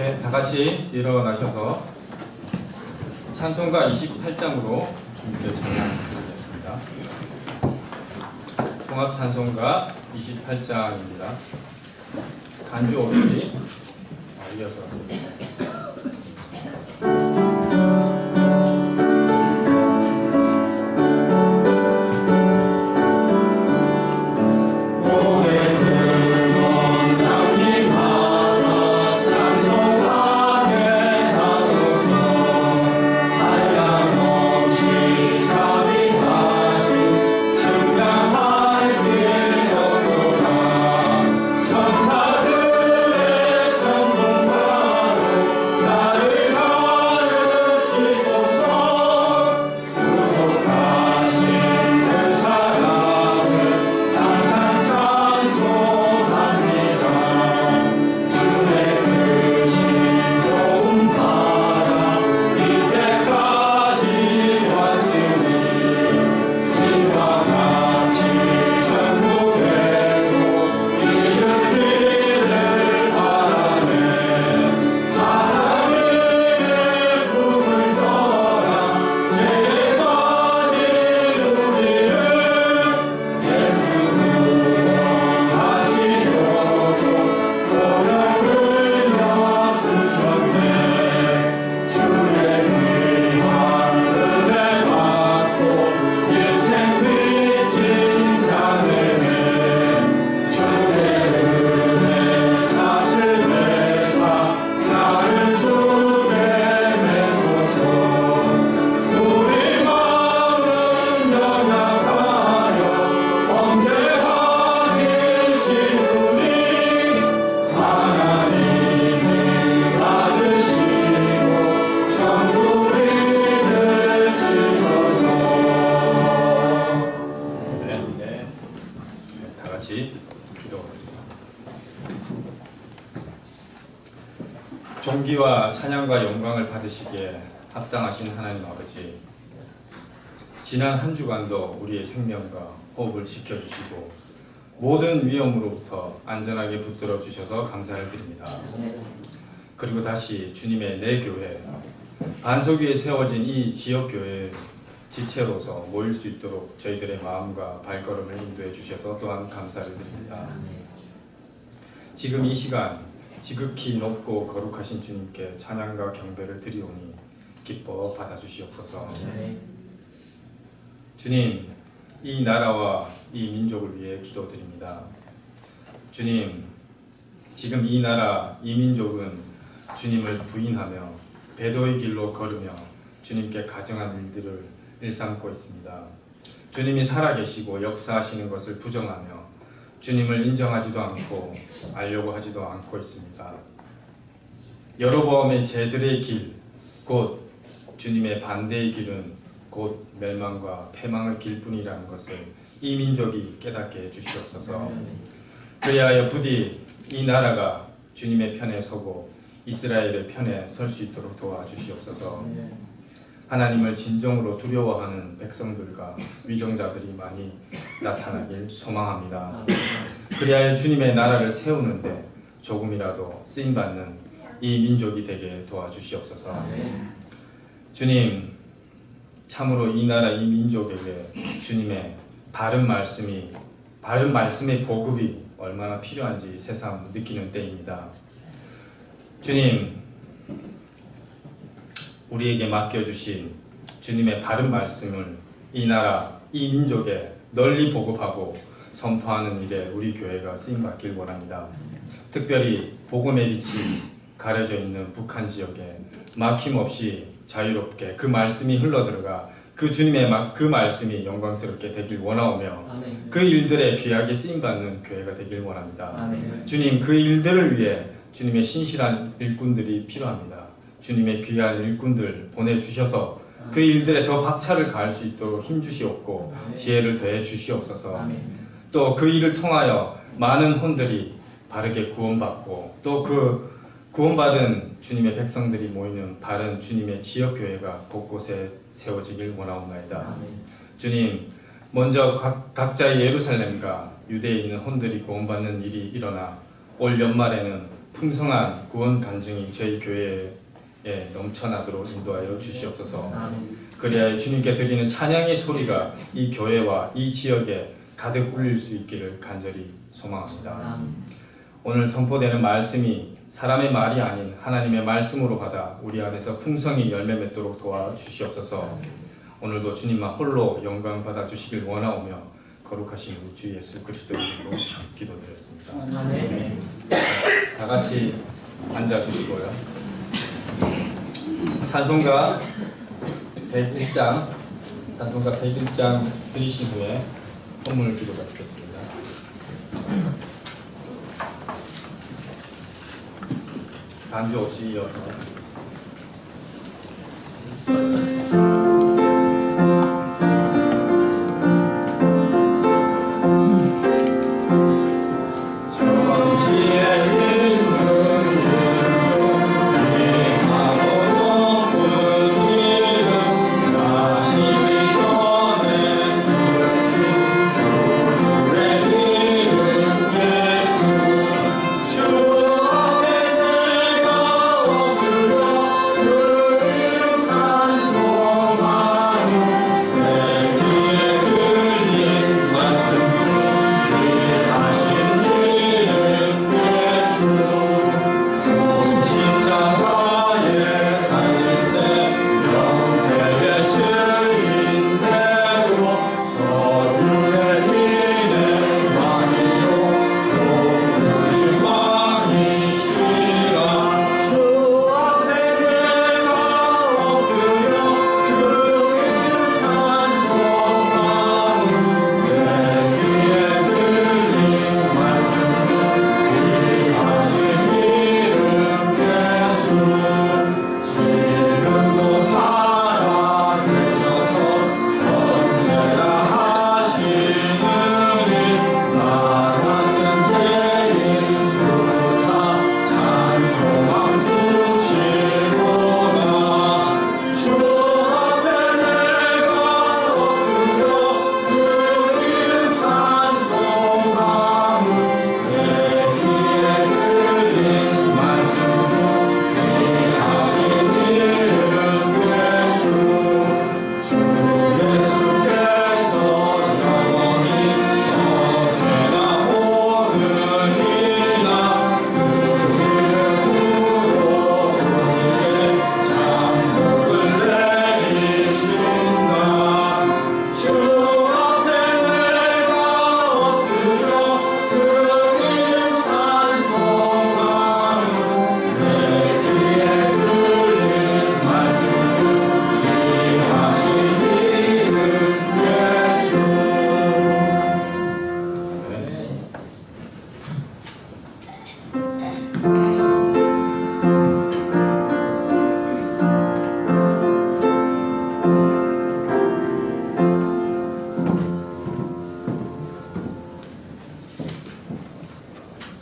네, 다 같이 일어나셔서 찬송가 28장으로 주님께 찬양하겠습니다. 통합 찬송가 28장입니다. 간주 없이 이어서 존귀와 찬양과 영광을 받으시기에 합당하신 하나님 아버지, 지난 한 주간도 우리의 생명과 호흡을 지켜주시고 모든 위험으로부터 안전하게 붙들어 주셔서 감사를 드립니다. 그리고 다시 주님의 내 교회, 반석 위에 세워진 이 지역교회의 지체로서 모일 수 있도록 저희들의 마음과 발걸음을 인도해 주셔서 또한 감사를 드립니다. 지금 이 시간 지극히 높고 거룩하신 주님께 찬양과 경배를 드리오니 기뻐 받아주시옵소서. 주님, 이 나라와 이 민족을 위해 기도드립니다. 주님, 지금 이 나라, 이 민족은 주님을 부인하며 배도의 길로 걸으며 주님께 가증한 일들을 일삼고 있습니다. 주님이 살아계시고 역사하시는 것을 부정하며 주님을 인정하지도 않고 알려고 하지도 않고 있습니다. 여로보암의 제들의 길, 곧 주님의 반대의 길은 곧 멸망과 패망의 길뿐이라는 것을 이 민족이 깨닫게 해주시옵소서. 그리하여 부디 이 나라가 주님의 편에 서고 이스라엘의 편에 설 수 있도록 도와주시옵소서. 하나님을 진정으로 두려워하는 백성들과 위정자들이 많이 나타나길 소망합니다. 그리하여 주님의 나라를 세우는데 조금이라도 쓰임받는 이 민족이 되게 도와주시옵소서. 주님, 참으로 이 나라 이 민족에게 주님의 바른 말씀의 보급이 얼마나 필요한지 새삼 느끼는 때입니다. 주님, 우리에게 맡겨주신 주님의 바른 말씀을 이 나라, 이 민족에 널리 보급하고 선포하는 일에 우리 교회가 쓰임받길 원합니다. 특별히 복음의 빛이 가려져 있는 북한 지역에 막힘없이 자유롭게 그 말씀이 흘러들어가 그 주님의 그 말씀이 영광스럽게 되길 원하오며 그 일들에 귀하게 쓰임받는 교회가 되길 원합니다. 주님, 그 일들을 위해 주님의 신실한 일꾼들이 필요합니다. 주님의 귀한 일꾼들 보내주셔서 그 일들에 더 박차를 가할 수 있도록 힘주시옵고 지혜를 더해 주시옵소서. 또 그 일을 통하여 많은 혼들이 바르게 구원받고 또 그 구원받은 주님의 백성들이 모이는 바른 주님의 지역교회가 곳곳에 세워지길 원하옵나이다. 주님, 먼저 각자의 예루살렘과 유대에 있는 혼들이 구원받는 일이 일어나 올 연말에는 풍성한 구원 간증이 저희 교회에 넘쳐나도록 인도하여 주시옵소서. 그리하여 주님께 드리는 찬양의 소리가 이 교회와 이 지역에 가득 울릴 수 있기를 간절히 소망합니다. 오늘 선포되는 말씀이 사람의 말이 아닌 하나님의 말씀으로 받아 우리 안에서 풍성히 열매 맺도록 도와주시옵소서. 오늘도 주님만 홀로 영광 받아 주시길 원하오며 거룩하신 우리 주 예수 그리스도의 이름으로 기도드렸습니다. 아멘. 다 같이 앉아 주시고요. 찬송가 101장 드리신 후에 선물 기도가 드리겠습니다. 반주 없이 이어서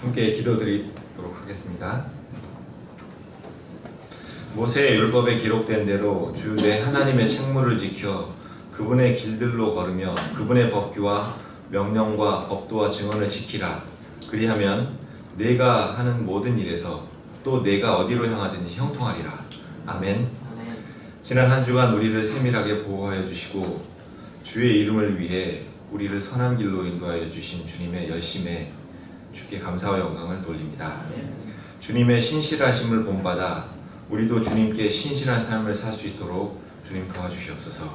함께 기도드리도록 하겠습니다. 모세의 율법에 기록된 대로 주 내 하나님의 책무를 지켜 그분의 길들로 걸으며 그분의 법규와 명령과 법도와 증언을 지키라. 그리하면 내가 하는 모든 일에서 또 내가 어디로 향하든지 형통하리라. 아멘. 지난 한 주간 우리를 세밀하게 보호하여 주시고 주의 이름을 위해 우리를 선한 길로 인도하여 주신 주님의 열심에 주께 감사와 영광을 돌립니다. 주님의 신실하심을 본받아 우리도 주님께 신실한 삶을 살 수 있도록 주님 도와주시옵소서.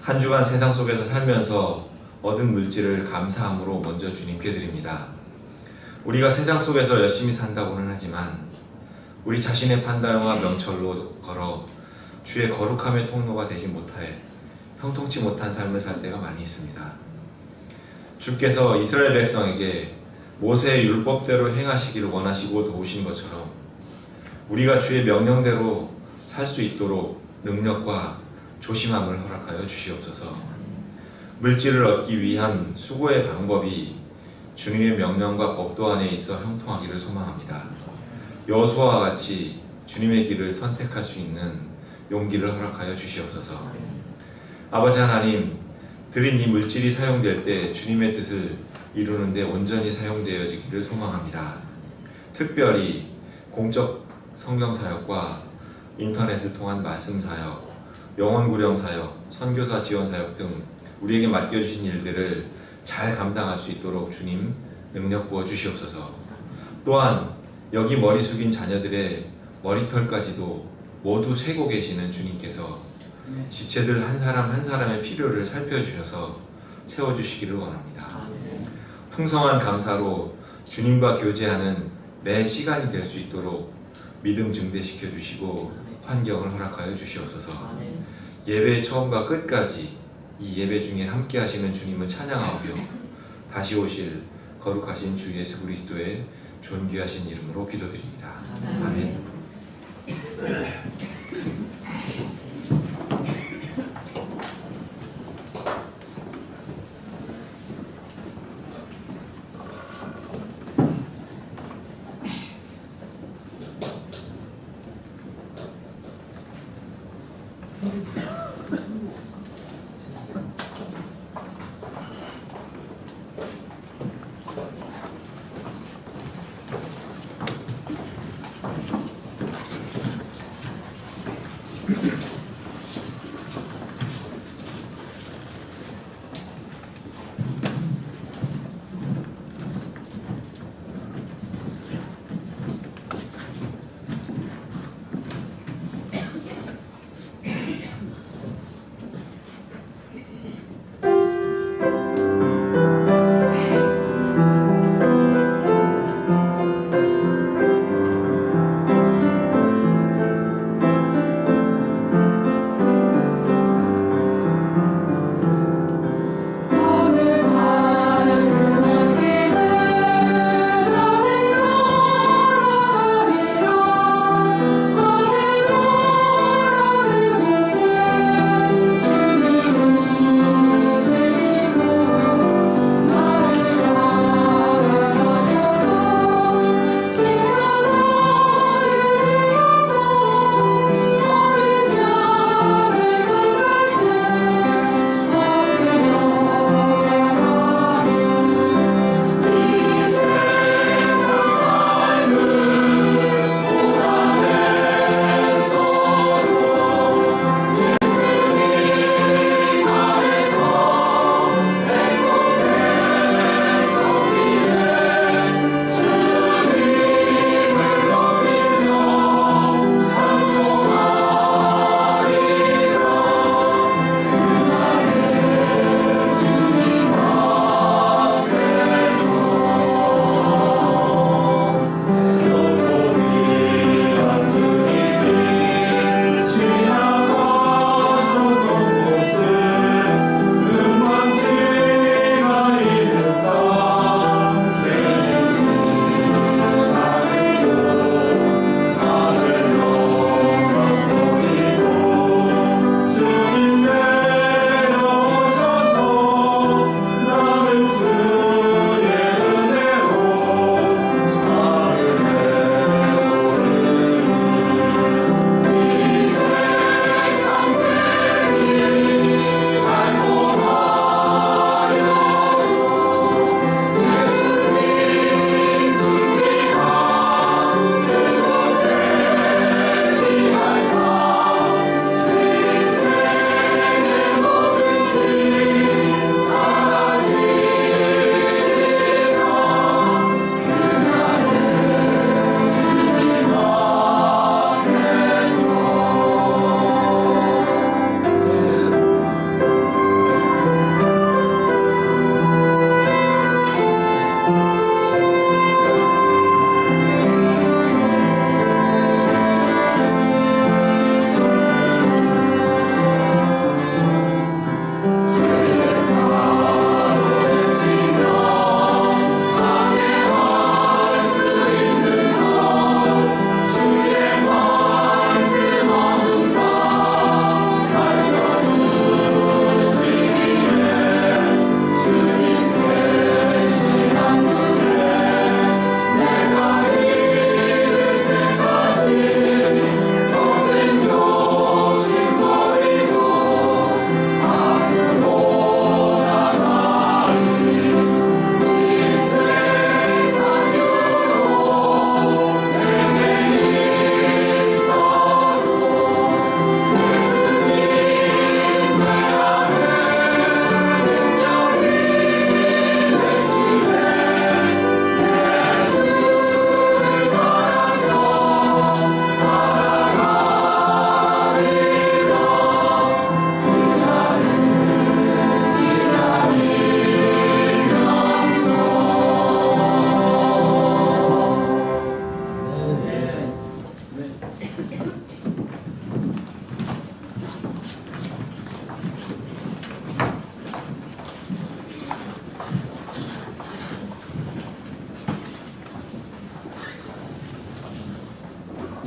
한 주간 세상 속에서 살면서 얻은 물질을 감사함으로 먼저 주님께 드립니다. 우리가 세상 속에서 열심히 산다고는 하지만 우리 자신의 판단과 명철로 걸어 주의 거룩함의 통로가 되지 못하여 형통치 못한 삶을 살 때가 많이 있습니다. 주께서 이스라엘 백성에게 모세의 율법대로 행하시기를 원하시고 도우신 것처럼 우리가 주의 명령대로 살 수 있도록 능력과 조심함을 허락하여 주시옵소서. 물질을 얻기 위한 수고의 방법이 주님의 명령과 법도 안에 있어 형통하기를 소망합니다. 여호수아와 같이 주님의 길을 선택할 수 있는 용기를 허락하여 주시옵소서. 아버지 하나님, 드린 이 물질이 사용될 때 주님의 뜻을 이루는데 온전히 사용되어지기를 소망합니다. 특별히 공적 성경 사역과 인터넷을 통한 말씀 사역, 영혼 구령 사역, 선교사 지원 사역 등 우리에게 맡겨주신 일들을 잘 감당할 수 있도록 주님 능력 부어 주시옵소서. 또한 여기 머리 숙인 자녀들의 머리털까지도 모두 세고 계시는 주님께서 지체들 한 사람 한 사람의 필요를 살펴주셔서 채워주시기를 원합니다. 풍성한 감사로 주님과 교제하는 매 시간이 될 수 있도록 믿음 증대시켜 주시고 환경을 허락하여 주시옵소서. 예배의 처음과 끝까지 이 예배 중에 함께 하시는 주님을 찬양하며 다시 오실 거룩하신 주 예수 그리스도의 존귀하신 이름으로 기도드립니다. 아멘.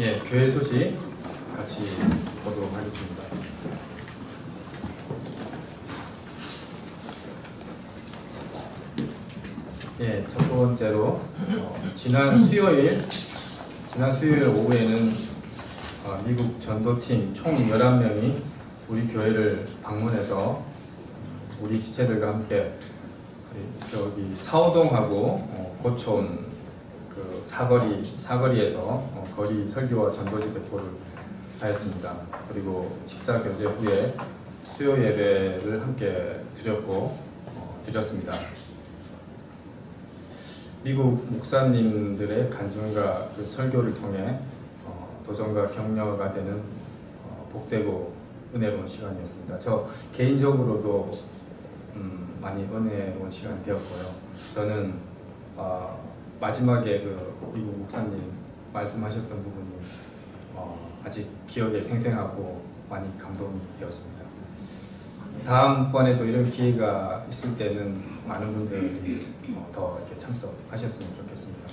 예, 교회 소식 같이 보도록 하겠습니다. 예, 첫 번째로 지난 수요일 오후에는 미국 전도팀 총 11명이 우리 교회를 방문해서 우리 지체들과 함께 저기 사오동하고 고촌 그 사거리에서 거리 설교와 전도지 배포를 하였습니다. 그리고 식사 교제 후에 수요 예배를 함께 드렸습니다. 미국 목사님들의 간증과 그 설교를 통해 도전과 격려가 되는 복되고 은혜로운 시간이었습니다. 저 개인적으로도 많이 은혜로운 시간이 되었고요. 저는 마지막에 그 미국 목사님 말씀하셨던 부분이 아직 기억에 생생하고 많이 감동이 되었습니다. 다음번에도 이런 기회가 있을 때는 많은 분들이 더 이렇게 참석하셨으면 좋겠습니다.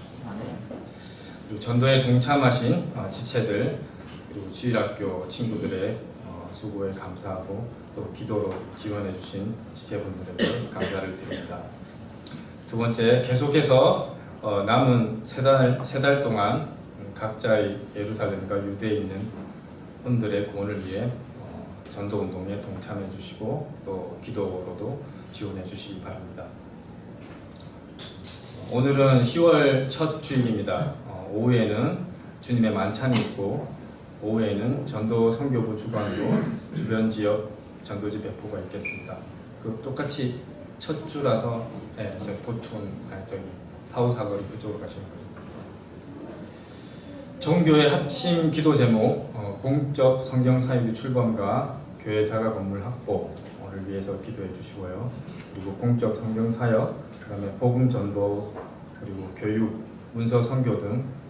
그리고 전도에 동참하신 지체들 그리고 주일학교 친구들의 수고에 감사하고 또 기도로 지원해 주신 지체분들에게 감사를 드립니다. 두 번째, 계속해서 남은 세 달 동안 각자의 예루살렘과 유대에 있는 분들의 구원을 위해 전도운동에 동참해 주시고 또 기도로도 지원해 주시기 바랍니다. 오늘은 10월 첫 주일입니다. 오후에는 주님의 만찬이 있고 오후에는 전도 선교부 주관으로 주변 지역 전도지 배포가 있겠습니다. 그 똑같이 첫 주라서 저 보촌 저기 사후사거리 그쪽으로 가시는 거예요. 정교회 합심 기도 제목 공적 성경 사입 출범과 교회 자가 건물 확보를 위해서 기도해 주시고요. 그리고 공적 성경 사역, 그다음에 복음 전도, 그리고 교육, 문서 선교 등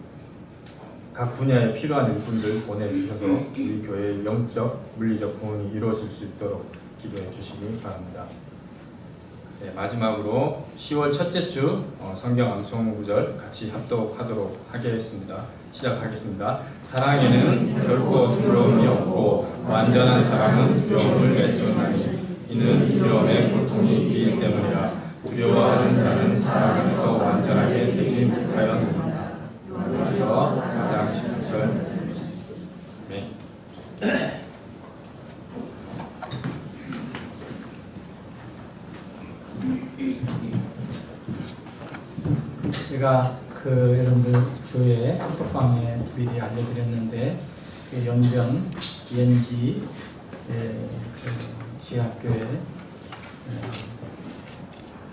각 분야에 필요한 일꾼들 보내주셔서 우리 교회의 영적, 물리적 구원이 이루어질 수 있도록 기도해 주시기 바랍니다. 네, 마지막으로 10월 첫째 주 성경 암송 구절 같이 합독하도록 하겠습니다. 시작하겠습니다. 사랑에는 결코 두려움이 없고 완전한 사랑은 두려움을 내쫓나니 이는 두려움의 고통이 있기 때문이라. 두려워하는 자는 사랑 안에서 완전하게 되지 못하였느니라. 그래서 4장 10절. 네. 제가 여러분들 교회 한톡방에 미리 알려드렸는데 영변 연지 지학교에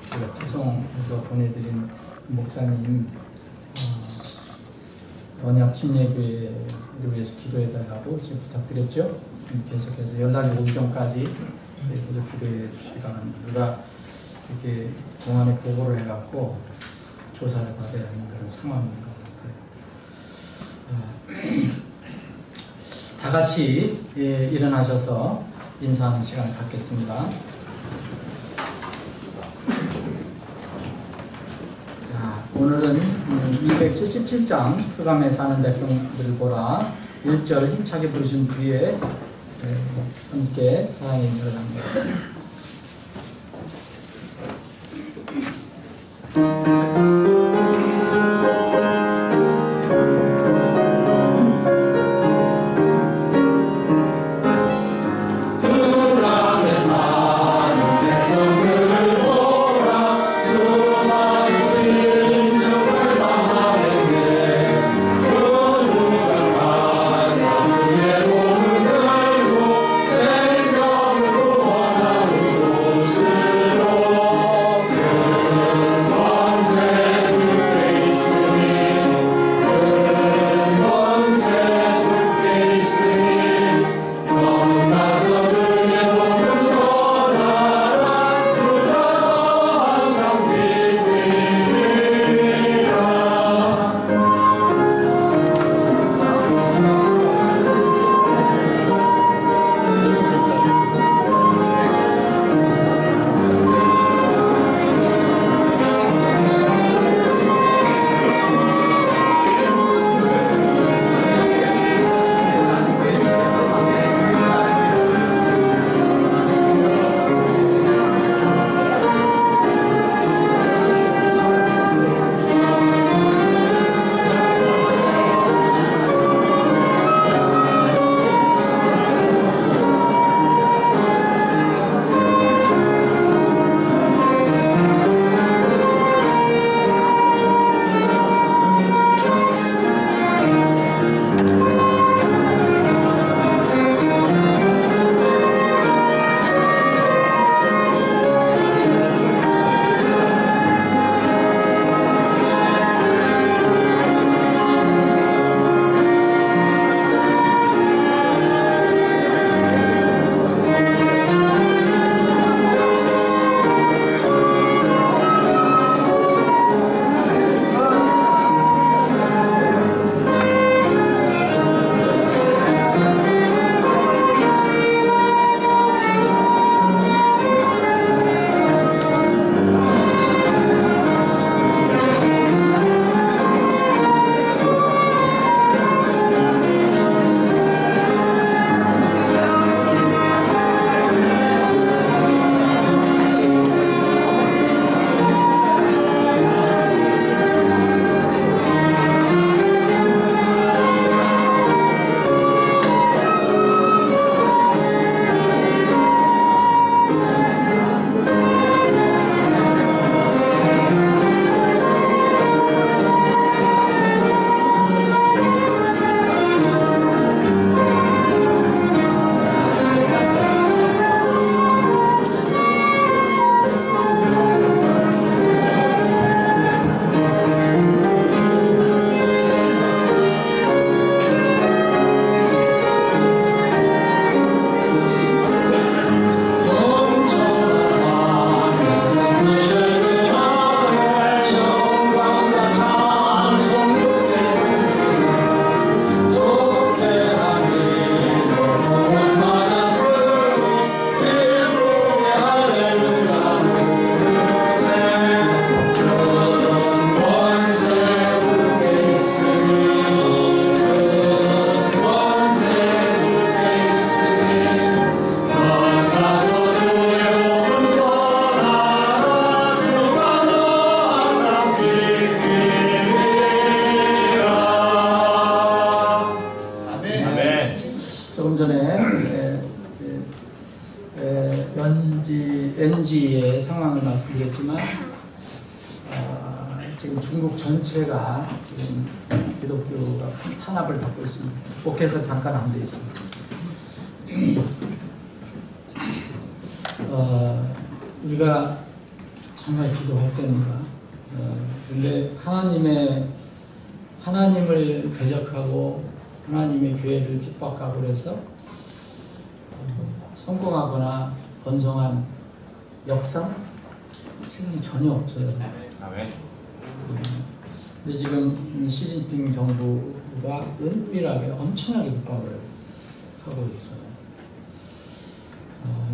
제가 파송해서 보내드린 목사님 언약 침례교회를 위해서 기도해달라고 지금 부탁드렸죠. 계속해서 연락이 오기 전까지 계속 기도해 주시기 바랍니다. 누가 이렇게 공안에 보고를 해갖고 조사를 받아야 하는 그런 상황인 것 같아요. 다 같이 일어나셔서 인사하는 시간을 갖겠습니다. 자, 오늘은 277장 흑암에 사는 백성들을 보라 1절 힘차게 부르신 뒤에 함께 사랑의 인사를 나누겠습니다. 아멘. 조금 전에 NG의 상황을 말씀드렸지만 지금 중국 전체가 지금 기독교가 큰 탄압을 받고 있습니다. 목회에서 잠깐 안 돼 있습니다. 우리가 정말 기도할 때입니다. 근데 하나님을 대적하고 하나님의 교회를 핍박하고 그래서 성공하거나 번성한 역사 세상에 전혀 없어요. 아멘. 근데 지금 시진핑 정부가 은밀하게 엄청나게 핍박을 하고 있어요.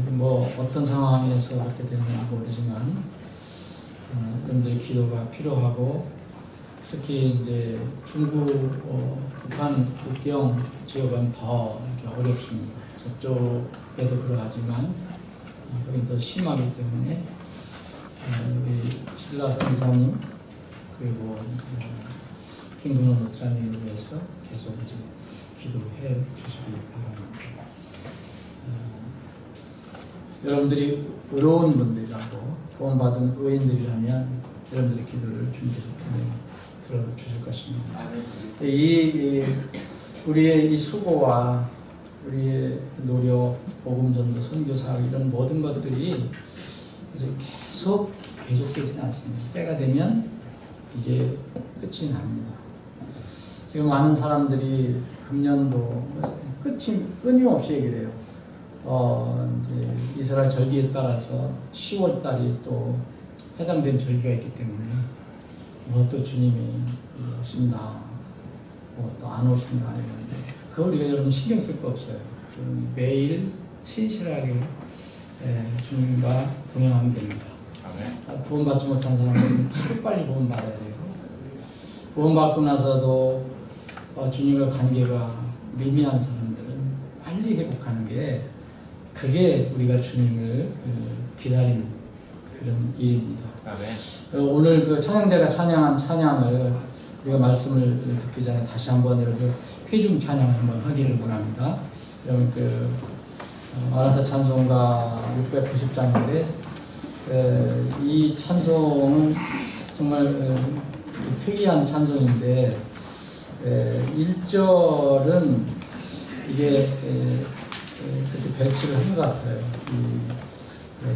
뭐 어떤 상황에서 그렇게 되는지 모르지만 여러분들의 기도가 필요하고 특히 이제 중국, 북한 국경 지역은 더 어렵습니다. 저쪽에도 그러하지만 여기 더 심하기 때문에 우리 신라 선사님 그리고 김근호 목사님을 위해서 계속 이제 기도해 주시기 바랍니다. 여러분들이 의로운 분들이라고 구원받은 의인들이라면 여러분들의 기도를 주님께서 들어주실 것입니다. 우리의 이 수고와 우리의 노력, 복음전도, 선교사 이런 모든 것들이 이제 계속되지는 않습니다. 때가 되면 이제 끝이 납니다. 지금 많은 사람들이 금년도 끊임없이 얘기를 해요. 이제 이스라엘 절기에 따라서 10월 달이 또 해당된 절기가 있기 때문에 또 주님이 오신다, 또 안 오신다 이러는데 그거 우리가 여러분 신경 쓸 거 없어요. 매일 신실하게 주님과 동행하면 됩니다. 구원받지 못한 사람은 빨리 구원받아야 돼요. 구원받고 나서도 주님과 관계가 미미한 사람들은 빨리 회복하는 게 그게 우리가 주님을 기다리는 그런 일입니다. 오늘 그 찬양대가 찬양한 찬양을 우리가 말씀을 듣기 전에 다시 한번 여러분 회중 찬양을 한번 하기를 원합니다. 여러분 마라다 찬송가 690장인데 이 찬송은 정말 특이한 찬송인데 1절은 이게 그렇게 배치를 한 것 같아요. 이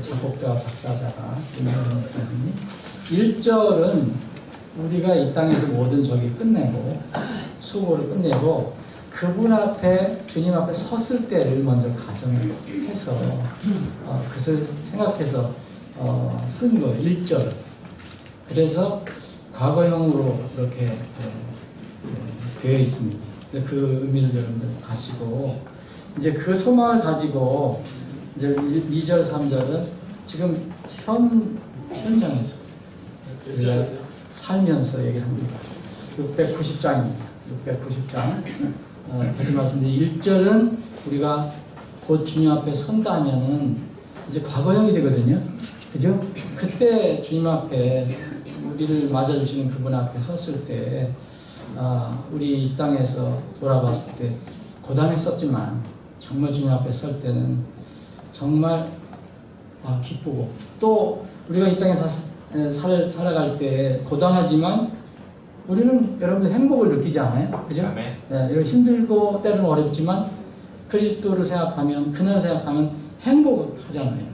작곡자와 작사자가 1절은 우리가 이 땅에서 모든 적이 끝내고 수고를 끝내고 그분 앞에 주님 앞에 섰을 때를 먼저 가정을 해서 그것을 생각해서 쓴 거예요. 1절. 그래서 과거형으로 이렇게 되어 있습니다. 그 의미를 여러분들 아시고 이제 그 소망을 가지고 이제 2절, 3절은 지금 현장에서 우리가 살면서 얘기를 합니다. 690장입니다. 690장. 다시 말씀드리면 1절은 우리가 곧 주님 앞에 선다면은 이제 과거형이 되거든요. 그죠? 그때 주님 앞에 우리를 맞아주시는 그분 앞에 섰을 때 우리 이 땅에서 돌아봤을 때 고단했었지만 정말 주님 앞에 설 때는 정말 기쁘고 또 우리가 이 땅에 살아갈 때 고단하지만 우리는 여러분들 행복을 느끼지 않아요? 그죠? 네, 이런 힘들고 때로는 어렵지만 그리스도를 생각하면 그날 생각하면 행복하잖아요.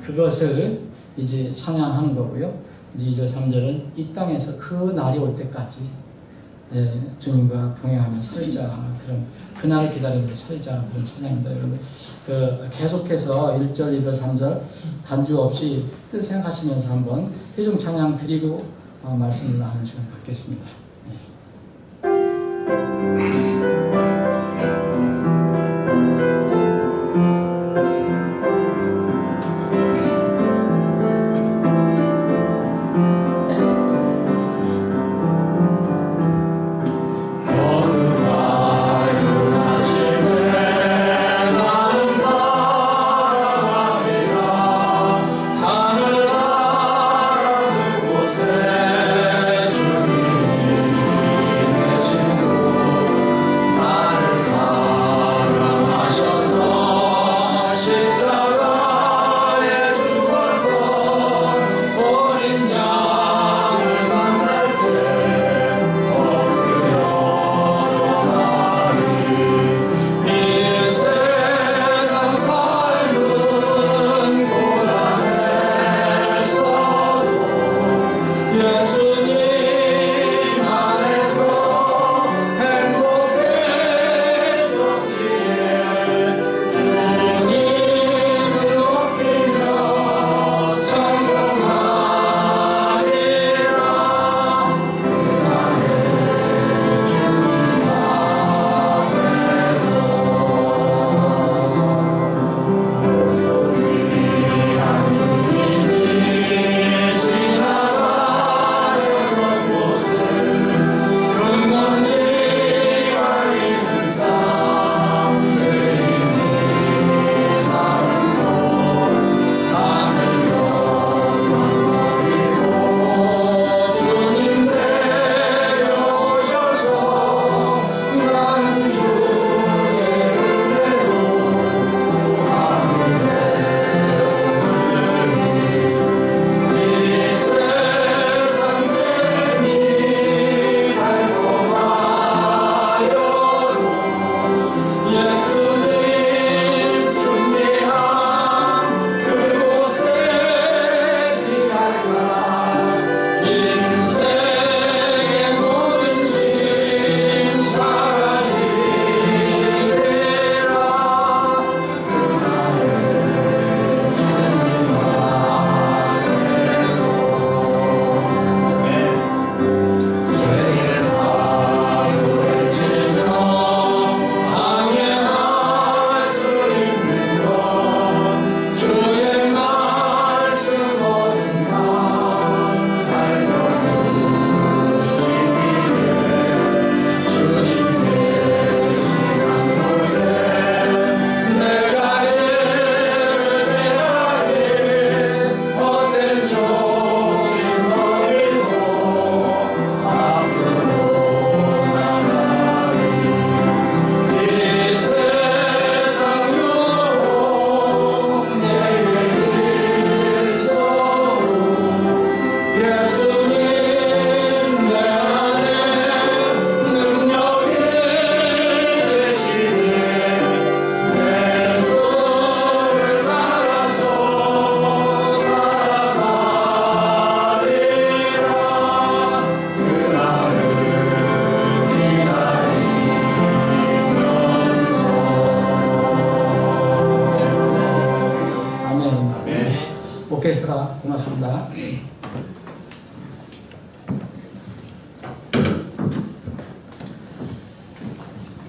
그것을 이제 찬양하는 거고요. 이제 2절 3절은 이 땅에서 그 날이 올 때까지 주님과 동행하며 살자 그런 그날을 기다리면서 살자 그런 찬양입니다. 여러분 계속해서 1절, 2절, 3절 간주 없이 뜻 생각하시면서 한번 회중 찬양 드리고 말씀을 나누는 시간 갖겠습니다. 하늘 하늘 곳에 주님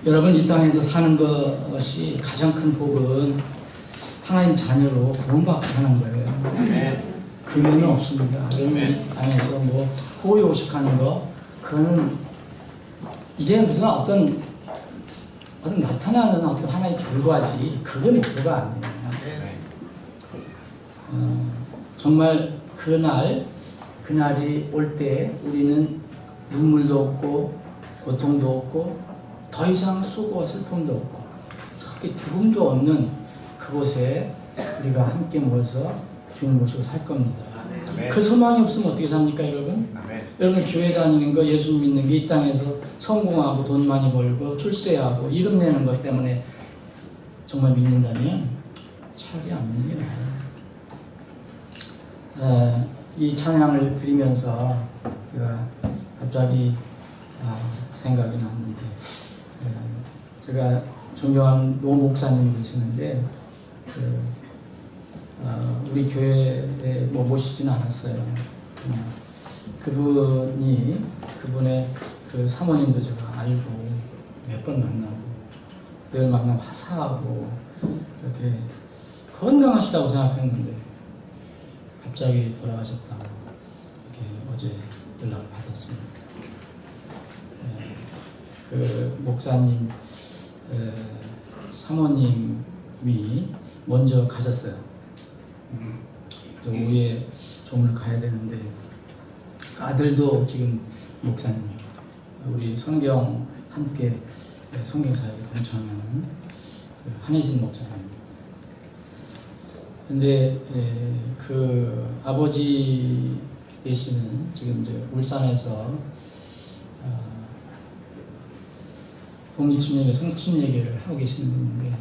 여러분, 이 땅에서 사는 것이 가장 큰 복은 하나님 자녀로 구원받고 사는 거예요. 금연은 없습니다. 여러분, 이 땅에서 뭐 호의호식하는 거, 그거는 이제 무슨 어떤 나타나는 어떤 하나의 결과지, 그게 목표가 아니에요. 정말 그날이 올 때 우리는 눈물도 없고 고통도 없고 더 이상 수고와 슬픔도 없고 특히 죽음도 없는 그곳에 우리가 함께 모여서 주님 모시고 살 겁니다. 그 소망이 없으면 어떻게 삽니까, 여러분? 여러분, 교회 다니는 거, 예수 믿는 게 이 땅에서 성공하고 돈 많이 벌고 출세하고 이름 내는 것 때문에 정말 믿는다면 차라리 안 믿는 게 나아요. 이 찬양을 드리면서 제가 갑자기 생각이 났는데, 제가 존경하는 노 목사님이 계시는데 우리 교회에 뭐 모시지는 않았어요. 그분의 그 사모님도 제가 알고 몇 번 만나고 늘 만나면 화사하고 이렇게 건강하시다고 생각했는데 갑자기 돌아가셨다고 이렇게 어제 연락을 받았습니다. 그 목사님 사모님이 먼저 가셨어요. 오후에 조문을 가야 되는데 아들도 지금 목사님이고 우리 성경 함께 성경사역에 동참하는 한혜진 목사님. 근데 그 아버지 되시는 지금 이제 울산에서 독립침례, 성침례를 하고 계시는 분인데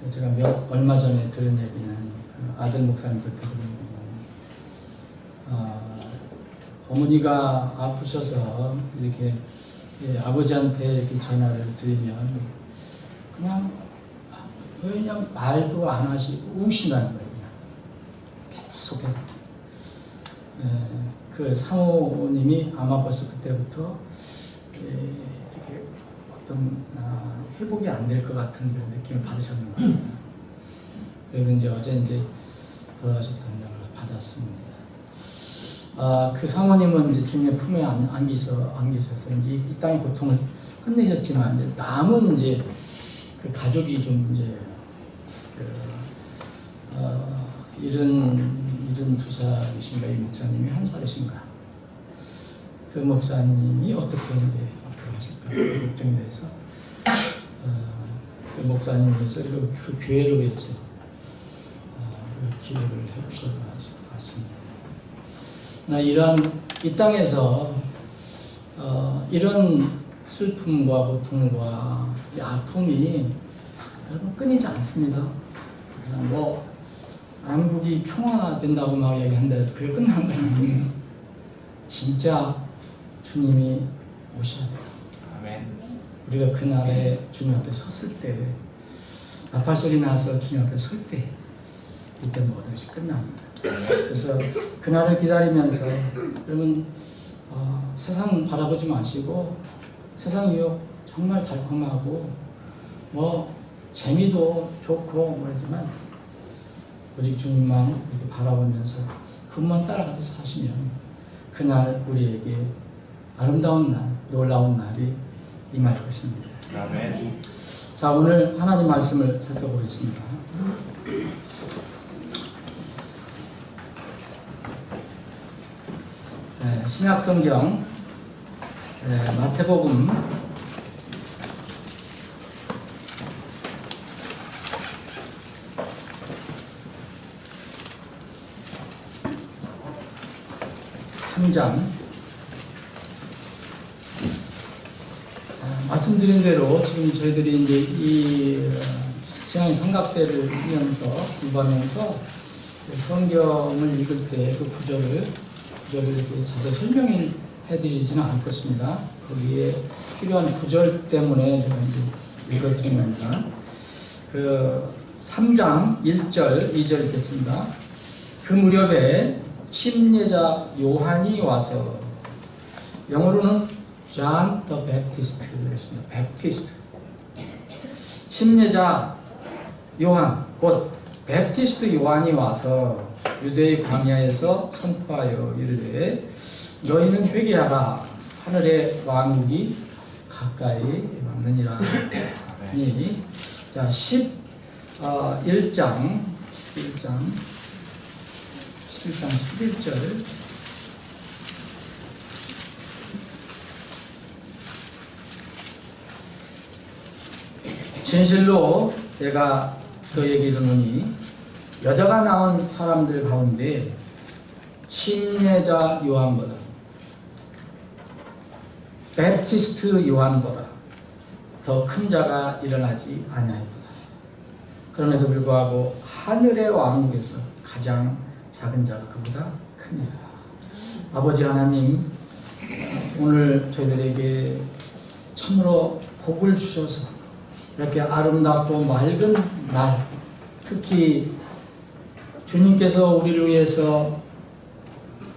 제가 얼마 전에 들은 얘기는 아들 목사님도 들은 어머니가 아프셔서 이렇게 아버지한테 이렇게 전화를 드리면 그냥 말도 안 하시고 우신다는 거예요. 계속해서. 그 사모님이 아마 벌써 그때부터 이렇게 어떤 회복이 안 될 것 같은 그런 느낌을 받으셨는 거예요. 그래서 이제 어제 돌아가셨다는 연락을 받았습니다. 그 사모님은 이제 주님의 품에 안기셔서 이제 이 땅의 고통을 끝내셨지만 이제 남은 이제 그 가족이 좀 이제 72살이신가 이 목사님이 한 살이신가 그 목사님이 어떻게 이제 앞으로 하실까 걱정이 돼서 그 목사님을 위해서 그 교회를 위해서 기도를 해보실 것 같습니다. 이 땅에서 이런 슬픔과 고통과 이 아픔이 여러분 끊이지 않습니다. 뭐 남북이 평화된다고 막 이야기한다 해도 그게 끝난 건 아니에요. 진짜 주님이 오셔야 돼요. 아멘. 우리가 그날에 주님 앞에 섰을 때 나팔 소리 나서 주님 앞에 설 때 이때 모든 것이 끝납니다. 그래서 그날을 기다리면서 여러분 세상 바라보지 마시고 세상 유혹 정말 달콤하고 뭐 재미도 좋고 그러지만 오직 주님만 이렇게 바라보면서 그분만 따라가서 사시면 그날 우리에게 아름다운 날, 놀라운 날이 임할 것입니다. 아멘. 자, 오늘 하나님 말씀을 살펴보겠습니다. 신약성경 마태복음 3장 말씀드린 대로 지금 저희들이 이제 이 신앙의 삼각대를 하면서 공부하면서 성경을 읽을 때 그 구절을 자세히 설명해 드리지는 않을 것입니다. 거기에 필요한 구절 때문에 제가 이제 읽어드린 겁니다. 그 3장 1절, 2절 읽겠습니다. 그 무렵에 침례자 요한이 와서 영어로는 John the Baptist 그랬습니다. Baptist. 침례자 요한, 곧 베프티스트 요한이 와서 유대의 광야에서 선포하여 이르되 너희는 회개하라 하늘의 왕국이 가까이 왔느니라. 자, 11장 11절. 진실로 내가 너에게 이르노니 여자가 낳은 사람들 가운데 침례자 요한보다 베프티스트 요한보다 더 큰 자가 일어나지 아니하리로다. 그럼에도 불구하고 하늘의 왕국에서 가장 작은 자가 그보다 크니라. 아버지 하나님, 오늘 저희들에게 참으로 복을 주셔서 이렇게 아름답고 맑은 날, 특히 주님께서 우리를 위해서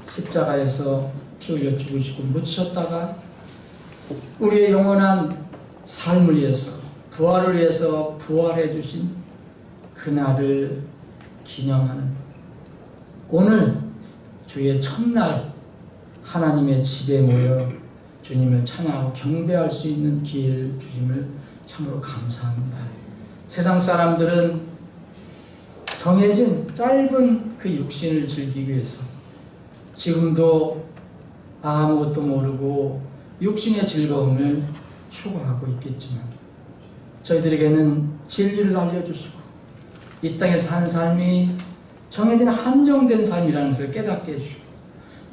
십자가에서 피 흘려 죽으시고 묻히셨다가 우리의 영원한 삶을 위해서, 부활을 위해서 부활해 주신 그날을 기념하는 오늘 주의 첫날 하나님의 집에 모여 주님을 찬양하고 경배할 수 있는 기회를 주심을 참으로 감사합니다. 세상 사람들은 정해진 짧은 그 육신을 즐기기 위해서 지금도 아무것도 모르고 육신의 즐거움을 추구하고 있겠지만 저희들에게는 진리를 알려주시고 이 땅에 산 삶이 정해진 한정된 삶이라는 것을 깨닫게 해주시고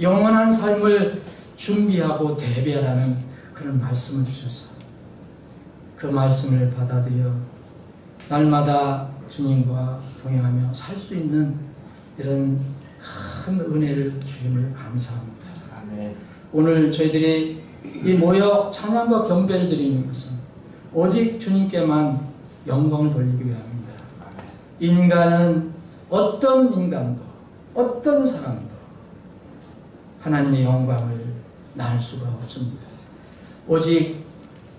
영원한 삶을 준비하고 대비하라는 그런 말씀을 주셔서 그 말씀을 받아들여 날마다 주님과 동행하며 살 수 있는 이런 큰 은혜를 주심을 감사합니다. 아멘. 오늘 저희들이 이 모여 찬양과 경배를 드리는 것은 오직 주님께만 영광을 돌리기 위함입니다. 인간은 어떤 인간도 어떤 사람도 하나님의 영광을 낳을 수가 없습니다. 오직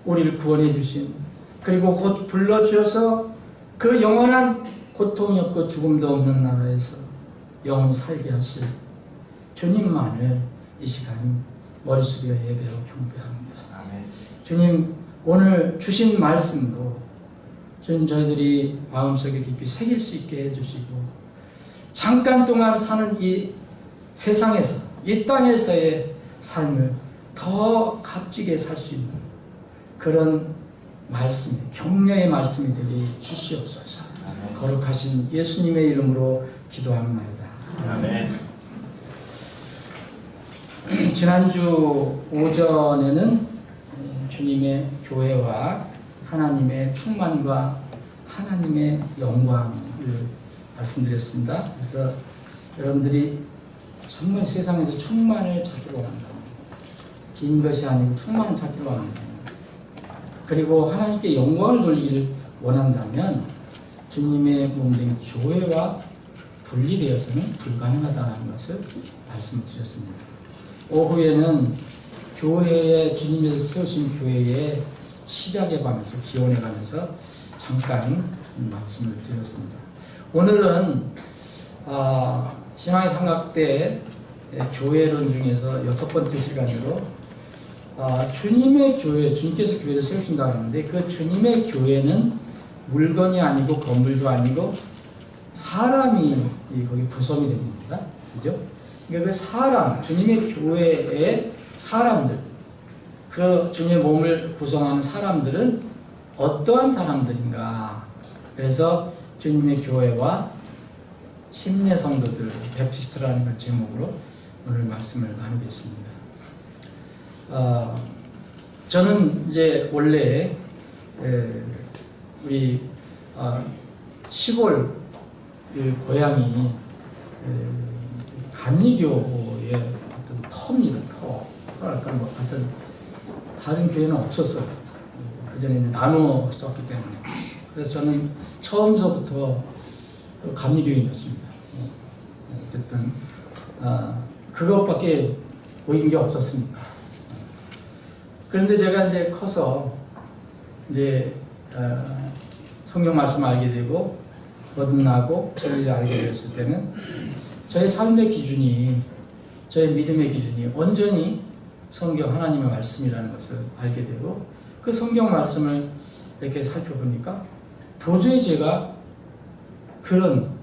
우리를 구원해 주신 그리고 곧 불러주셔서 그 영원한 고통이 없고 죽음도 없는 나라에서 영원히 살게 하실 주님만을 이 시간 머리 숙여 예배하고 경배합니다. 아멘. 주님, 오늘 주신 말씀도 주님 저희들이 마음속에 깊이 새길 수 있게 해주시고 잠깐 동안 사는 이 세상에서 이 땅에서의 삶을 더 값지게 살 수 있는 그런 말씀이 격려의 말씀이 되게 주시옵소서. 거룩하신 예수님의 이름으로 기도합니다. 아멘. 지난주 오전에는 주님의 교회와 하나님의 충만과 하나님의 영광을 말씀드렸습니다. 그래서 여러분들이 정말 세상에서 충만을 찾기로 원한다. 긴 것이 아니고 충만을 찾기로 원한다. 그리고 하나님께 영광을 돌리기를 원한다면 주님의 몸된 교회와 분리되어서는 불가능하다는 것을 말씀드렸습니다. 오후에는 교회에 주님께서 세우신 교회의 시작에 관해서 기원에 관해서 잠깐 말씀을 드렸습니다. 오늘은 신앙의 삼각대 교회론 중에서 6번째 시간으로 주님의 교회, 주님께서 교회를 세우신다고 하는데 그 주님의 교회는 물건이 아니고 건물도 아니고 사람이 거기 구성이 됩니다. 그죠? 그러니까 그 사람, 주님의 교회의 사람들, 그 주님의 몸을 구성하는 사람들은 어떠한 사람들인가? 그래서 주님의 교회와 침례 성도들, 베프티스트라는 그 제목으로 오늘 말씀을 나누겠습니다. 저는 이제 원래 우리 시골 고향이 감리교의 어떤 터입니다. 터랄까 뭐 어떤 다른 교회는 없었어요. 그 전에 나누었었기 때문에. 그래서 저는 처음서부터 감리교인이었습니다. 어쨌든 그것밖에 보인 게 없었으니까. 그런데 제가 이제 커서 이제 성경 말씀 알게 되고 거듭나고 진리를 알게 되었을 때는 저의 삶의 기준이, 저의 믿음의 기준이 온전히 성경 하나님의 말씀이라는 것을 알게 되고, 그 성경 말씀을 이렇게 살펴보니까 도저히 제가 그런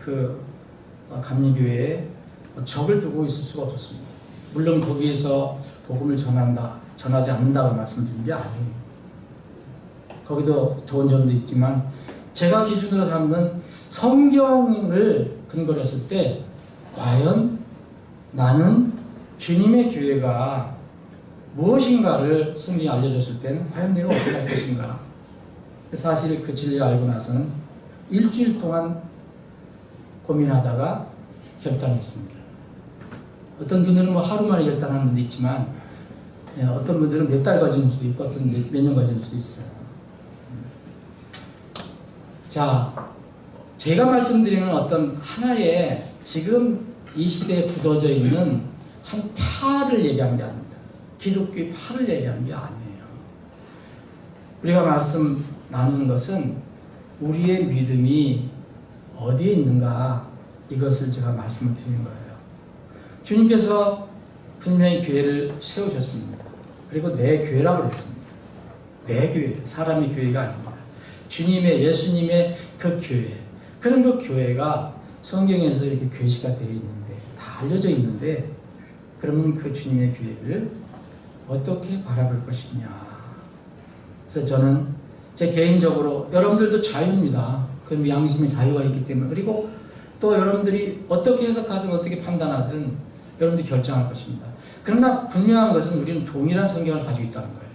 그 감리교회에 적을 두고 있을 수가 없었습니다. 물론 거기에서 복음을 전하지 않는다고 말씀드린 게 아니에요. 거기도 좋은 점도 있지만 제가 기준으로 삼는 성경을 근거로 했을 때 과연 나는 주님의 교회가 무엇인가를 성경이 알려줬을 때는 과연 내가 어떻게 할 것인가. 사실 그 진리를 알고 나서는 일주일 동안 고민하다가 결단했습니다. 어떤 분들은 뭐 하루 만에 결단하는 분도 있지만 어떤 분들은 몇 달 걸리는 수도 있고 어떤 몇 년 걸리는 수도 있어요. 자, 제가 말씀드리는 어떤 하나의 지금 이 시대에 굳어져 있는 한 파를 얘기한 게 아닙니다. 기독교의 파를 얘기하는 게 아니에요. 우리가 말씀 나누는 것은 우리의 믿음이 어디에 있는가, 이것을 제가 말씀을 드리는 거예요. 주님께서 분명히 교회를 세우셨습니다. 그리고 내 교회라고 했습니다. 내 교회, 사람의 교회가 아닙니다. 주님의, 예수님의 그 교회. 그런 그 교회가 성경에서 이렇게 계시가 되어 있는데, 다 알려져 있는데, 그러면 그 주님의 교회를 어떻게 바라볼 것이냐. 그래서 저는 제 개인적으로, 여러분들도 자유입니다. 그럼 양심의 자유가 있기 때문에, 그리고 또 여러분들이 어떻게 해석하든 어떻게 판단하든 여러분들이 결정할 것입니다. 그러나 분명한 것은 우리는 동일한 성경을 가지고 있다는 거예요.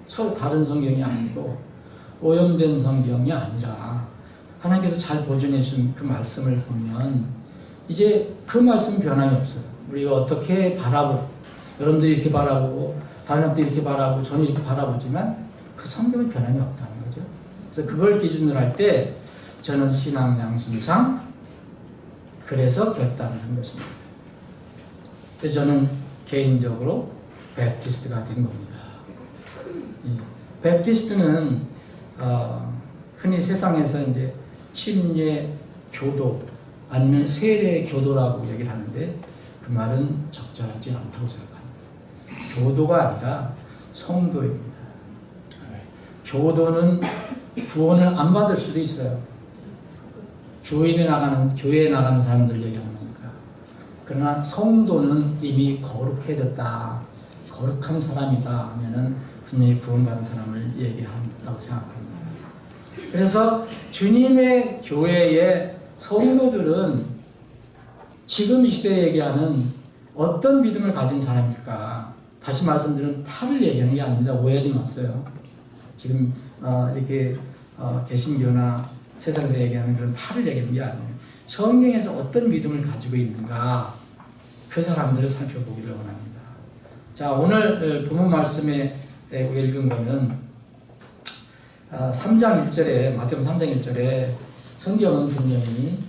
서로 다른 성경이 아니고 오염된 성경이 아니라 하나님께서 잘 보존해 주신 그 말씀을 보면 이제 그 말씀 변함이 없어요. 우리가 어떻게 바라보고, 여러분들이 이렇게 바라보고 다른 사람들이 이렇게 바라보고 저는 이렇게 바라보지만 그 성경은 변함이 없다는 거죠. 그래서 그걸 기준으로 할 때 저는 신앙 양심상 그래서 결단을 한 것입니다. 그래서 저는 개인적으로 베프티스트가 된 겁니다. 베프티스트는 흔히 세상에서 이제 침례 교도 아니면 세례 교도라고 얘기를 하는데 그 말은 적절하지 않다고 생각합니다. 교도가 아니라 성도입니다. 교도는 구원을 안 받을 수도 있어요. 교회에 나가는 사람들 얘기하는 거니까. 그러나 성도는 이미 거룩해졌다, 거룩한 사람이다 하면은 분명히 구원받은 사람을 얘기한다고 생각합니다. 그래서 주님의 교회의 성도들은 지금 이 시대에 얘기하는 어떤 믿음을 가진 사람일까? 다시 말씀드리면 파를 얘기하는 게 아닙니다. 오해하지 마세요. 지금 이렇게 개신교나 세상에서 얘기하는 그런 파를 얘기하는 게 아니에요. 성경에서 어떤 믿음을 가지고 있는가, 그 사람들을 살펴보기를 원합니다. 자, 오늘 본문 말씀에 우리가 읽은 거는 3장 1절에, 마태복음 3장 1절에 성경은 분명히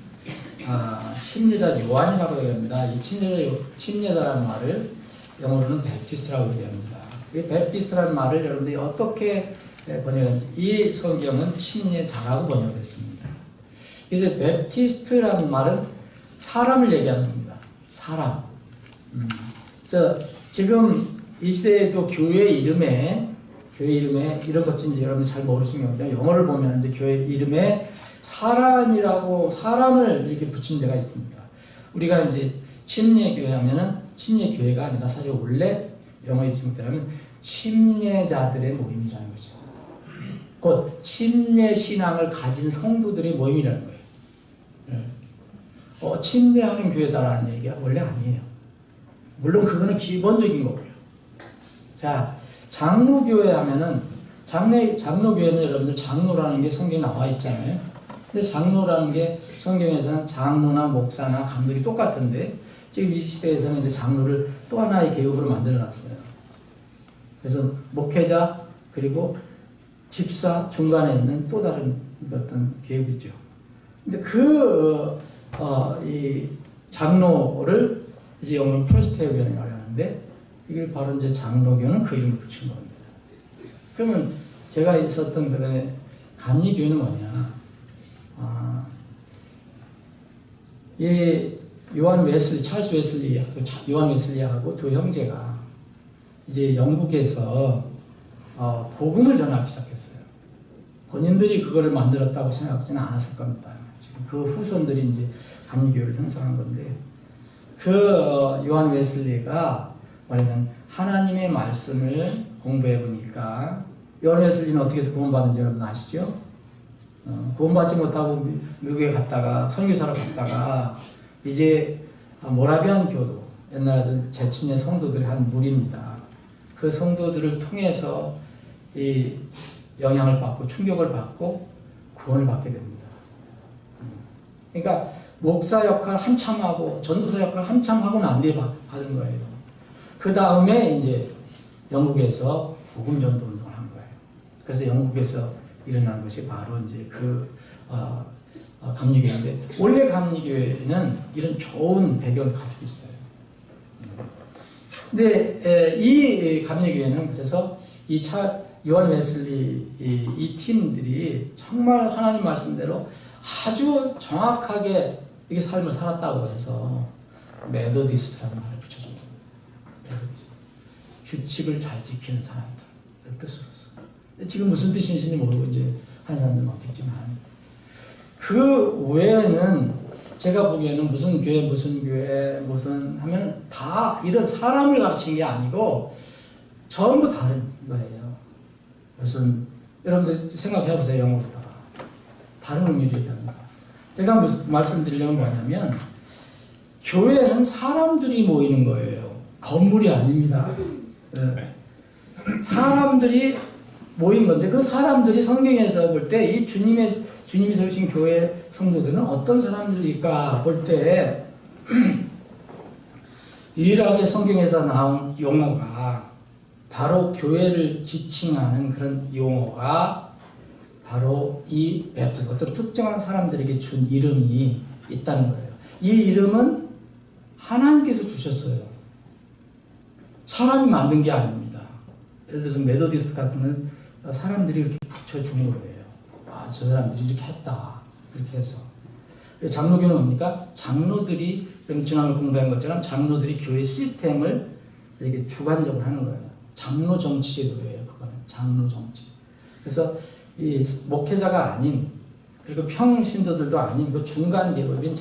침례자 요한이라고 얘기합니다. 이 침례자라는 말을 영어로는 베프티스트라고 얘기합니다. 이 베프티스트라는 말을 여러분들이 어떻게 번역했는지, 이 성경은 침례자라고 번역했습니다. 그래서 베프티스트라는 말은 사람을 얘기하는 겁니다. 사람. 그래서 지금 이 시대에도 교회 이름에 이런 것인지 여러분이 잘 모르시는 겁니다. 영어를 보면 이제 교회 이름에 사람이라고, 사람을 이렇게 붙인 데가 있습니다. 우리가 이제 침례교회 하면은 침례교회가 아니라 사실 원래 영어에 지금대로면 침례자들의 모임이라는 거죠. 곧 침례 신앙을 가진 성도들의 모임이라는 거예요. 침례하는 교회다라는 얘기가 원래 아니에요. 물론 그거는 기본적인 거고요. 자, 장로교회 하면은 장로교회는 여러분들 장로라는 게 성경에 나와 있잖아요. 근데 장로라는 게 성경에서는 장로나 목사나 감독이 똑같은데 지금 이 시대에서는 이제 장로를 또 하나의 계급으로 만들어 놨어요. 그래서 목회자 그리고 집사 중간에 있는 또 다른 어떤 계급이죠. 근데 이 장로를 이제 영어로 프레스테리언이라고 하는데 이게 바로 이제 장로교는 그 이름을 붙인 겁니다. 그러면 제가 있었던 그런 감리교회는 뭐냐? 이 요한 웨슬리, 찰스 웨슬리하고 요한 웨슬리하고 두 형제가 이제 영국에서 복음을 전하기 시작했어요. 본인들이 그거를 만들었다고 생각하지는 않았을 겁니다. 지금 그 후손들이 이제 감리교회를 형성한 건데, 그 요한 웨슬리가 뭐냐면 하나님의 말씀을 공부해 보니까, 요한 웨슬리는 어떻게 해서 구원받은지 여러분 아시죠? 구원받지 못하고 미국에 갔다가 선교사로 갔다가 이제 모라비안 교도, 옛날에 제친의 성도들의 한 무리입니다. 그 성도들을 통해서 이 영향을 받고 충격을 받고 구원을 받게 됩니다. 그러니까 목사 역할 한참 하고 전도사 역할 한참 하고 난 뒤에 받은 거예요. 그 다음에 이제 영국에서 복음 전도 운동을 한 거예요. 그래서 영국에서 일어난 것이 바로 이제 감리교회인데, 원래 감리교회는 이런 좋은 배경을 가지고 있어요. 근데 이 감리교회는 그래서 요한 웨슬리 이 팀들이 정말 하나님 말씀대로 아주 정확하게 이게 삶을 살았다고 해서 메더디스트라는 말을 붙여줍니다. 메더디스트. 규칙을 잘 지키는 사람들 뜻으로서. 지금 무슨 뜻인지 모르고 이제 한 사람들 많겠지만, 그 외에는 제가 보기에는 무슨 교회 무슨 하면 다 이런 사람을 가르치는 게 아니고 전부 다른 거예요. 무슨 여러분들 생각해 보세요. 영어로다가 다른 의미를 얘기합니다. 제가 무슨 말씀드리려는 뭐냐면, 교회는 사람들이 모이는 거예요. 건물이 아닙니다. 사람들이 모인 건데, 그 사람들이 성경에서 볼 때 이 주님이 세우신 교회 성도들은 어떤 사람들일까 볼 때 유일하게 성경에서 나온 용어가 바로 교회를 지칭하는 그런 용어가 바로 이 베프티스, 어떤 특정한 사람들에게 준 이름이 있다는 거예요. 이 이름은 하나님께서 주셨어요. 사람이 만든 게 아닙니다. 예를 들어서 메더디스트 같은 건 사람들이 이렇게 붙여준 거예요. 저 사람들이 이렇게 했다. 그렇게 해서. 장로교는 뭡니까? 장로들이, 지난번에 공부한 것처럼 장로들이 교회 시스템을 이렇게 주관적으로 하는 거예요. 장로 정치제도예요. 그거는 장로 정치. 그래서 이 목회자가 아닌, 그리고 평신도들도 아닌 그 중간 계급인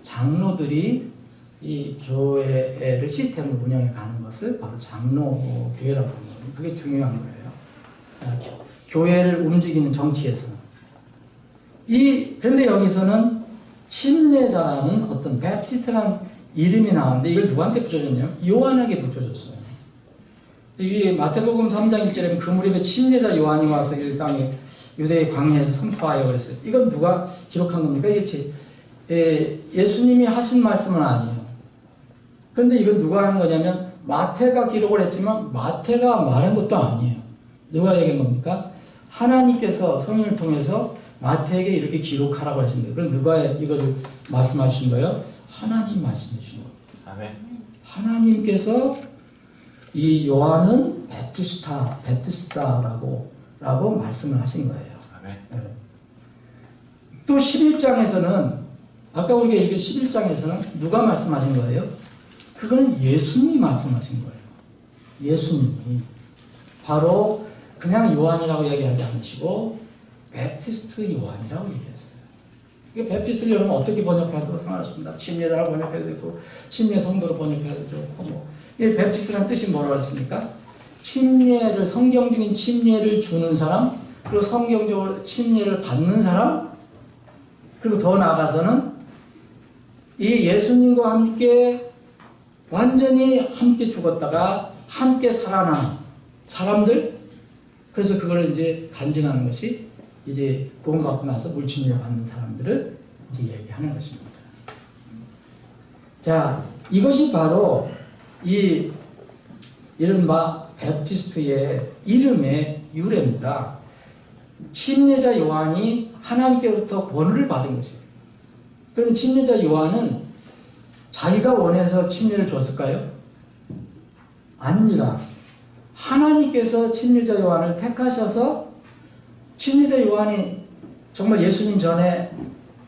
장로들이 이 교회를 시스템을 운영해 가는 것을 바로 장로교회라고 하는 거예요. 그게 중요한 거예요. 교회를 움직이는 정치에서는. 그런데 여기서는 침례자라는 어떤 베프티스트라는 이름이 나오는데, 이걸 누구한테 붙여줬냐면 요한에게 붙여줬어요. 이 마태복음 3장 1절에 그 무렵에 침례자 요한이 와서 이 땅에 유대의 광야에서 선포하여 그랬어요. 이건 누가 기록한 겁니까? 이게 예수님이 하신 말씀은 아니에요. 그런데 이건 누가 한 거냐면 마태가 기록을 했지만 마태가 말한 것도 아니에요. 누가 얘기한 겁니까? 하나님께서 성령을 통해서 마태에게 이렇게 기록하라고 하신 거예요. 그럼 누가 이걸 말씀하신 거예요? 하나님 말씀해 주신 거예요. 아멘. 하나님께서 이 요한은 베프티스타라고 말씀을 하신 거예요. 아멘. 또 11장에서는 아까 우리가 읽은 11장에서는 누가 말씀하신 거예요? 그거는 예수님이 말씀하신 거예요. 예수님이 바로 그냥 요한이라고 얘기하지 않으시고 베프티스트 요한이라고 얘기했어요. 이게 베프티스트를 여러분 어떻게 번역해도 상관없습니다. 침례자로 번역해도 되고 침례 성도로 번역해도 좋고 이 베프티스트라는 뜻이 뭐라고 했습니까? 성경적인 침례를 주는 사람, 그리고 성경적으로 침례를 받는 사람, 그리고 더 나아가서는 이 예수님과 함께 완전히 함께 죽었다가 함께 살아난 사람들, 그래서 그걸 이제 간증하는 것이 이제 구원받고 나서 물침례를 받는 사람들을 이제 얘기하는 것입니다. 자, 이것이 바로 이 이른바 베프티스트의 이름의 유래입니다. 침례자 요한이 하나님께로부터 권위를 받은 것이에요. 그럼 침례자 요한은 자기가 원해서 침례를 줬을까요? 아닙니다. 하나님께서 침례자 요한을 택하셔서 침례자 요한이 정말 예수님 전에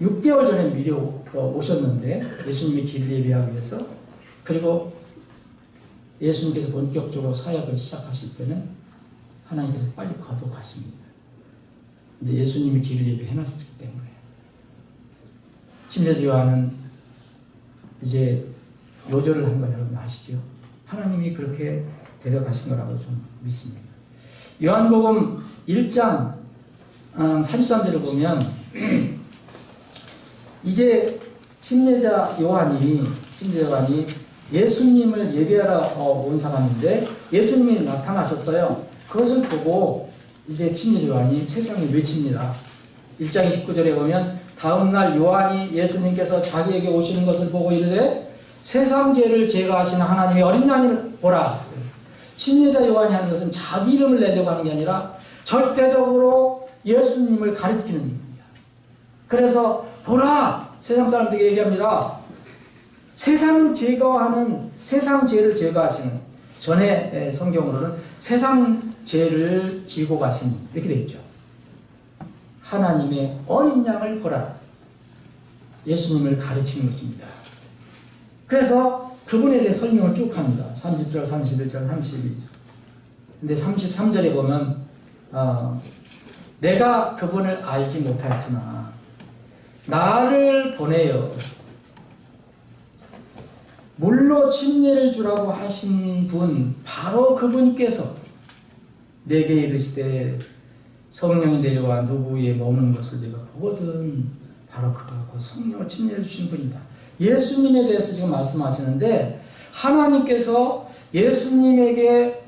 6개월 전에 미리 오셨는데 예수님의 길을 예비하기 위해서, 그리고 예수님께서 본격적으로 사역을 시작하실 때는 하나님께서 빨리 거둬가십니다. 이제 예수님이 길을 예비해놨기 때문에. 침례자 요한은 이제 요절을 한 거 여러분 아시죠? 하나님이 그렇게 데려가신 거라고 좀 믿습니다. 요한복음 1장 33절을 보면 이제 침례자 요한이 예수님을 예배하러 온 사람인데 예수님이 나타나셨어요. 그것을 보고 이제 침례자 요한이 세상에 외칩니다. 1장 29절에 보면 다음날 요한이 예수님께서 자기에게 오시는 것을 보고 이르되 세상 죄를 제거하시는 하나님의 어린 양을 보라. 침례자 요한이 하는 것은 자기 이름을 내려고 하는 게 아니라 절대적으로 예수님을 가리키는 겁니다. 그래서 보라! 세상 사람들에게 얘기합니다. 세상 죄를 제거하시는, 전에 성경으로는 세상 죄를 지고 가신, 이렇게 되어 있죠. 하나님의 어린 양을 보라. 예수님을 가르치는 것입니다. 그래서 그분에 대해 설명을 쭉 합니다. 30절, 31절, 32절. 근데 33절에 보면 내가 그분을 알지 못하였으나 나를 보내어 물로 침례를 주라고 하신 분, 바로 그분께서 내게 이르시되 성령이 내려와 누구 위에 머무는 것을 내가 보거든. 바로 그가 곧 성령을 침례해 주신 분이다. 예수님에 대해서 지금 말씀하시는데, 하나님께서 예수님에게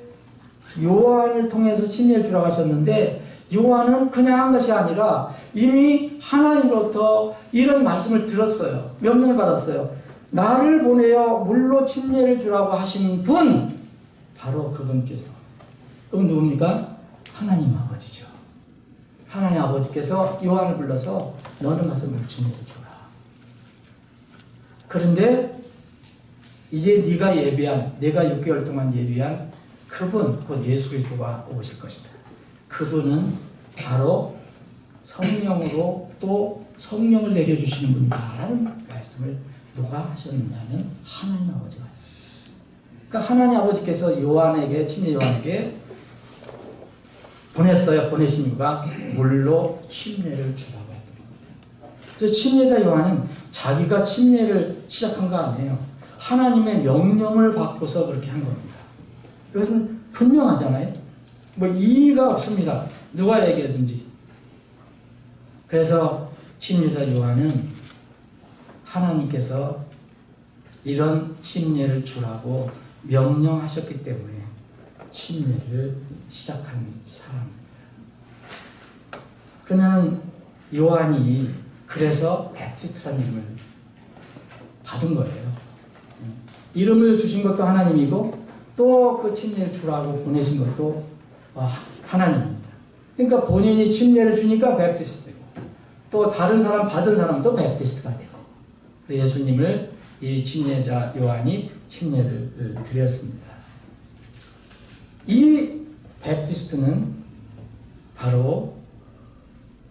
요한을 통해서 침례를 주라고 하셨는데, 요한은 그냥 한 것이 아니라 이미 하나님으로부터 이런 말씀을 들었어요. 명령을 받았어요. 나를 보내어 물로 침례를 주라고 하신 분, 바로 그분께서. 그럼 누굽니까? 하나님 아버지죠. 하나님 아버지께서 요한을 불러서 너는 가서 물 침례를 주라. 그런데 이제 네가 예비한, 내가 6개월 동안 예비한 그분, 곧 예수 그리스도가 오실 것이다. 그분은 바로 성령으로 또 성령을 내려주시는 분이다라는 말씀을 누가 하셨느냐면 하나님 아버지가 하셨어요. 그러니까 하나님 아버지께서 요한에게, 침례 요한에게 보내신 이유가 물로 침례를 주라고 했던 겁니다. 그래서 침례자 요한은 자기가 침례를 시작한 거 아니에요. 하나님의 명령을 받고서 그렇게 한 겁니다. 이것은 분명하잖아요. 뭐 이의가 없습니다. 누가 얘기하든지. 그래서 침례자 요한은 하나님께서 이런 침례를 주라고 명령하셨기 때문에 침례를 시작한 사람입니다. 그는 요한이 그래서 베프티스트라는 이름을 받은 거예요. 이름을 주신 것도 하나님이고 또 그 침례를 주라고 보내신 것도 하나님입니다. 그러니까 본인이 침례를 주니까 베프티스트 되고 또 다른 사람 받은 사람도 베프티스트가 되고, 예수님을 이 침례자 요한이 침례를 드렸습니다. 이 베프티스트는 바로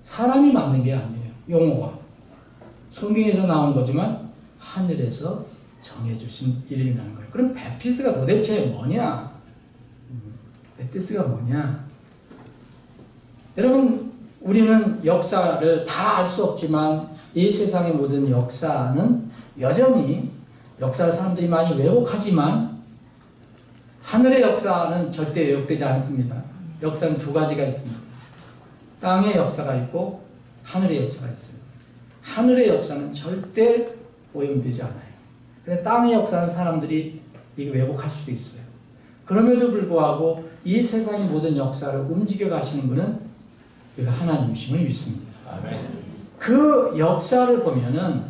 사람이 만든 게 아니에요. 용어가 성경에서 나온 거지만 하늘에서 정해주신 이름이라는 거예요. 그럼 베프티스트가 도대체 뭐냐? 베프티스트가 뭐냐? 여러분, 우리는 역사를 다 알 수 없지만 이 세상의 모든 역사는 여전히 역사를 사람들이 많이 왜곡하지만 하늘의 역사는 절대 왜곡되지 않습니다. 역사는 두 가지가 있습니다. 땅의 역사가 있고 하늘의 역사가 있어요. 하늘의 역사는 절대 오염되지 않아요. 근데 땅의 역사는 사람들이 이게 왜곡할 수도 있어요. 그럼에도 불구하고 이 세상의 모든 역사를 움직여 가시는 분은 우리가 하나님이심을 믿습니다. 아멘. 그 역사를 보면은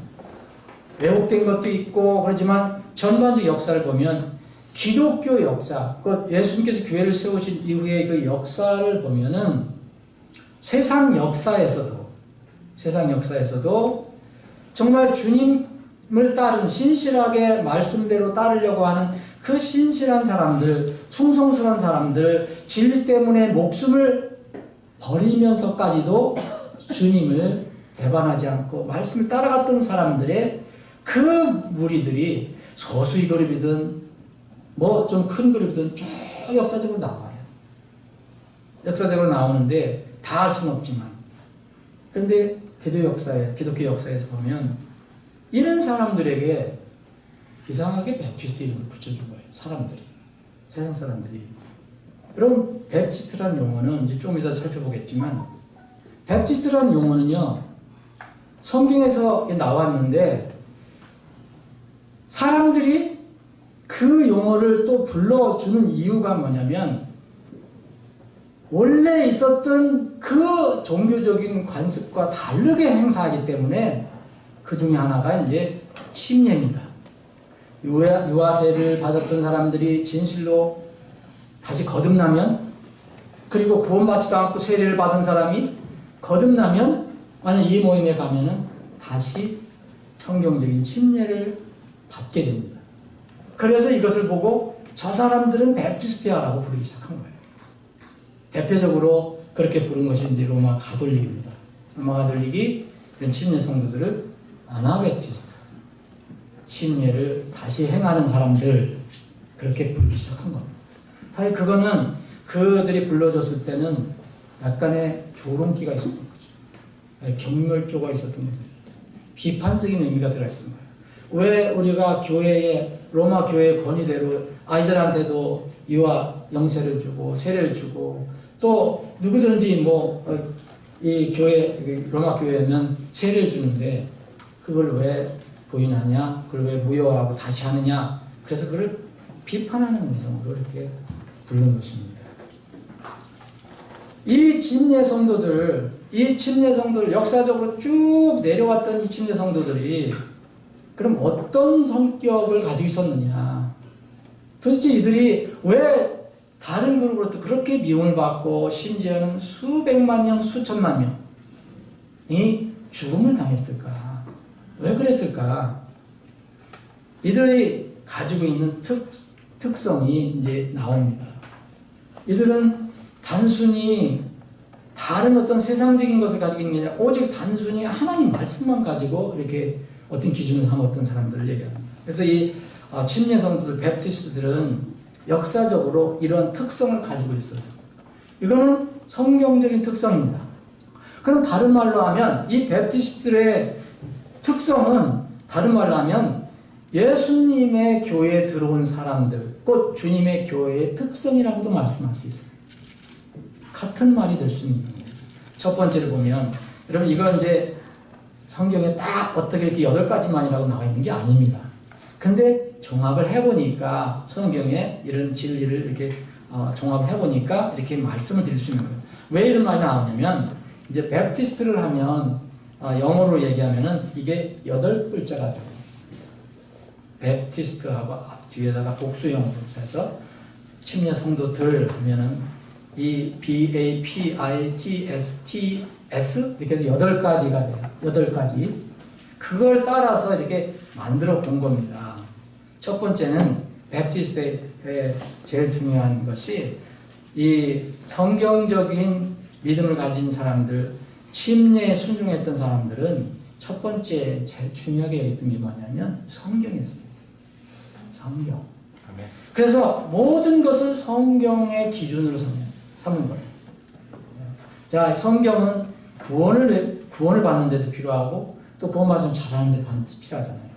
왜곡된 것도 있고 그렇지만 전반적 역사를 보면 기독교 역사, 그 예수님께서 교회를 세우신 이후의 그 역사를 보면은 세상 역사에서도 정말 주님을 따른 신실하게 말씀대로 따르려고 하는 그 신실한 사람들, 충성스러운 사람들, 진리 때문에 목숨을 버리면서까지도 주님을 배반하지 않고 말씀을 따라갔던 사람들의 그 무리들이 소수의 그룹이든 뭐 좀 큰 그룹이든 쭉 역사적으로 나와요. 역사적으로 나오는데 다 알 수는 없지만, 그런데 기독교 역사에서 보면 이런 사람들에게 이상하게 베프티스트 이름을 붙여준 거예요. 사람들이, 세상 사람들이. 여러분, 베프티스트라는 용어는 이제 좀 이따 살펴보겠지만, 베프티스트라는 용어는요, 성경에서 나왔는데 사람들이 그 용어를 또 불러주는 이유가 뭐냐면, 원래 있었던 그 종교적인 관습과 다르게 행사하기 때문에 그 중에 하나가 이제 침례입니다. 유아세를 받았던 사람들이 진실로 다시 거듭나면, 그리고 구원받지도 않고 세례를 받은 사람이 거듭나면, 만약 이 모임에 가면은 다시 성경적인 침례를 받게 됩니다. 그래서 이것을 보고 저 사람들은 베프티스트야라고 부르기 시작한 거예요. 대표적으로 그렇게 부른 것이 이제 로마 가톨릭입니다. 로마 가톨릭이 이런 침례 성도들을 아나베프티스트, 침례를 다시 행하는 사람들, 그렇게 부르기 시작한 겁니다. 사실 그거는 그들이 불러줬을 때는 약간의 조롱기가 있었던 거죠. 경멸조가 있었던 겁니다. 비판적인 의미가 들어있었던 거예요. 왜 우리가 로마 교회의 권위대로 아이들한테도 유아 영세를 주고 세례를 주고, 또 누구든지 이 교회, 로마 교회면 세례를 주는데 그걸 왜 부인하냐, 그걸 왜 무효하고 다시 하느냐, 그래서 그걸 비판하는 내용으로 이렇게 부른 것입니다. 이 침례 성도들, 역사적으로 쭉 내려왔던 이 침례 성도들이 그럼 어떤 성격을 가지고 있었느냐? 도대체 이들이 왜 다른 그룹으로부터 그렇게 미움을 받고 심지어는 수백만 명, 수천만 명이 죽음을 당했을까? 왜 그랬을까? 이들이 가지고 있는 특성이 이제 나옵니다. 이들은 단순히 다른 어떤 세상적인 것을 가지고 있는 게 아니라 오직 단순히 하나님 말씀만 가지고 이렇게 어떤 기준을 삼았던 사람들을 얘기합니다. 그래서 이 침례 성도들, 베프티스트들은 역사적으로 이런 특성을 가지고 있어요. 이거는 성경적인 특성입니다. 그럼 다른 말로 하면 이 베프티스트들의 특성은 다른 말로 하면 예수님의 교회에 들어온 사람들, 곧 주님의 교회의 특성이라고도 말씀할 수 있어요. 같은 말이 될 수 있는 거예요. 첫 번째를 보면, 여러분 이건 이제 성경에 딱 어떻게 이렇게 8가지만이라고 나와 있는 게 아닙니다. 근데 종합을 해보니까 성경에 이런 진리를 이렇게 종합을 해보니까 이렇게 말씀을 드릴 수 있는 거예요. 왜 이런 말이 나오냐면, 이제 베프티스트를 하면 영어로 얘기하면은 이게 8글자가 돼요. 베프티스트하고 뒤에다가 복수형으로 해서 침례 성도들 하면은 이 BAPITSTS 이렇게 해서 8가지가 돼요. 8가지. 그걸 따라서 이렇게 만들어 본 겁니다. 첫 번째는 베프티스트의 제일 중요한 것이 이 성경적인 믿음을 가진 사람들, 침례에 순종했던 사람들은 첫 번째 제일 중요하게 여겼던 게 뭐냐면 성경이었습니다. 성경. 그래서 모든 것을 성경의 기준으로 삼는 거예요. 자, 성경은 구원을 받는 데도 필요하고 또 구원받으면 잘하는 데도 반드시 필요하잖아요.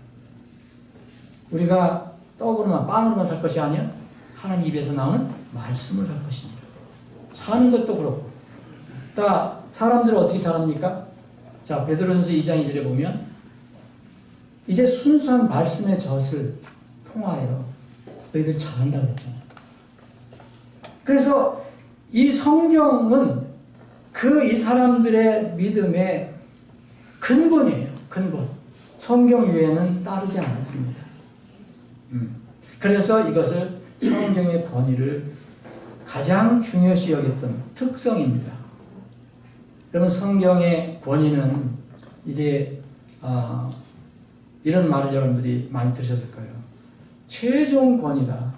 우리가 떡으로만 빵으로만 살 것이 아니라 하나님 입에서 나오는 말씀을 할 것입니다. 사는 것도 그렇고. 자, 사람들은 어떻게 살합니까? 자, 베드로전서 2장 2절에 보면 이제 순수한 말씀의 젖을 통하여 너희들 잘한다고 했잖아요. 그래서 이 성경은 이 사람들의 믿음의 근본이에요. 근본. 성경 외에는 따르지 않았습니다. 그래서 이것을 성경의 권위를 가장 중요시 여겼던 특성입니다. 여러분, 성경의 권위는 이제 이런 말을 여러분들이 많이 들으셨을 거예요. 최종 권위다.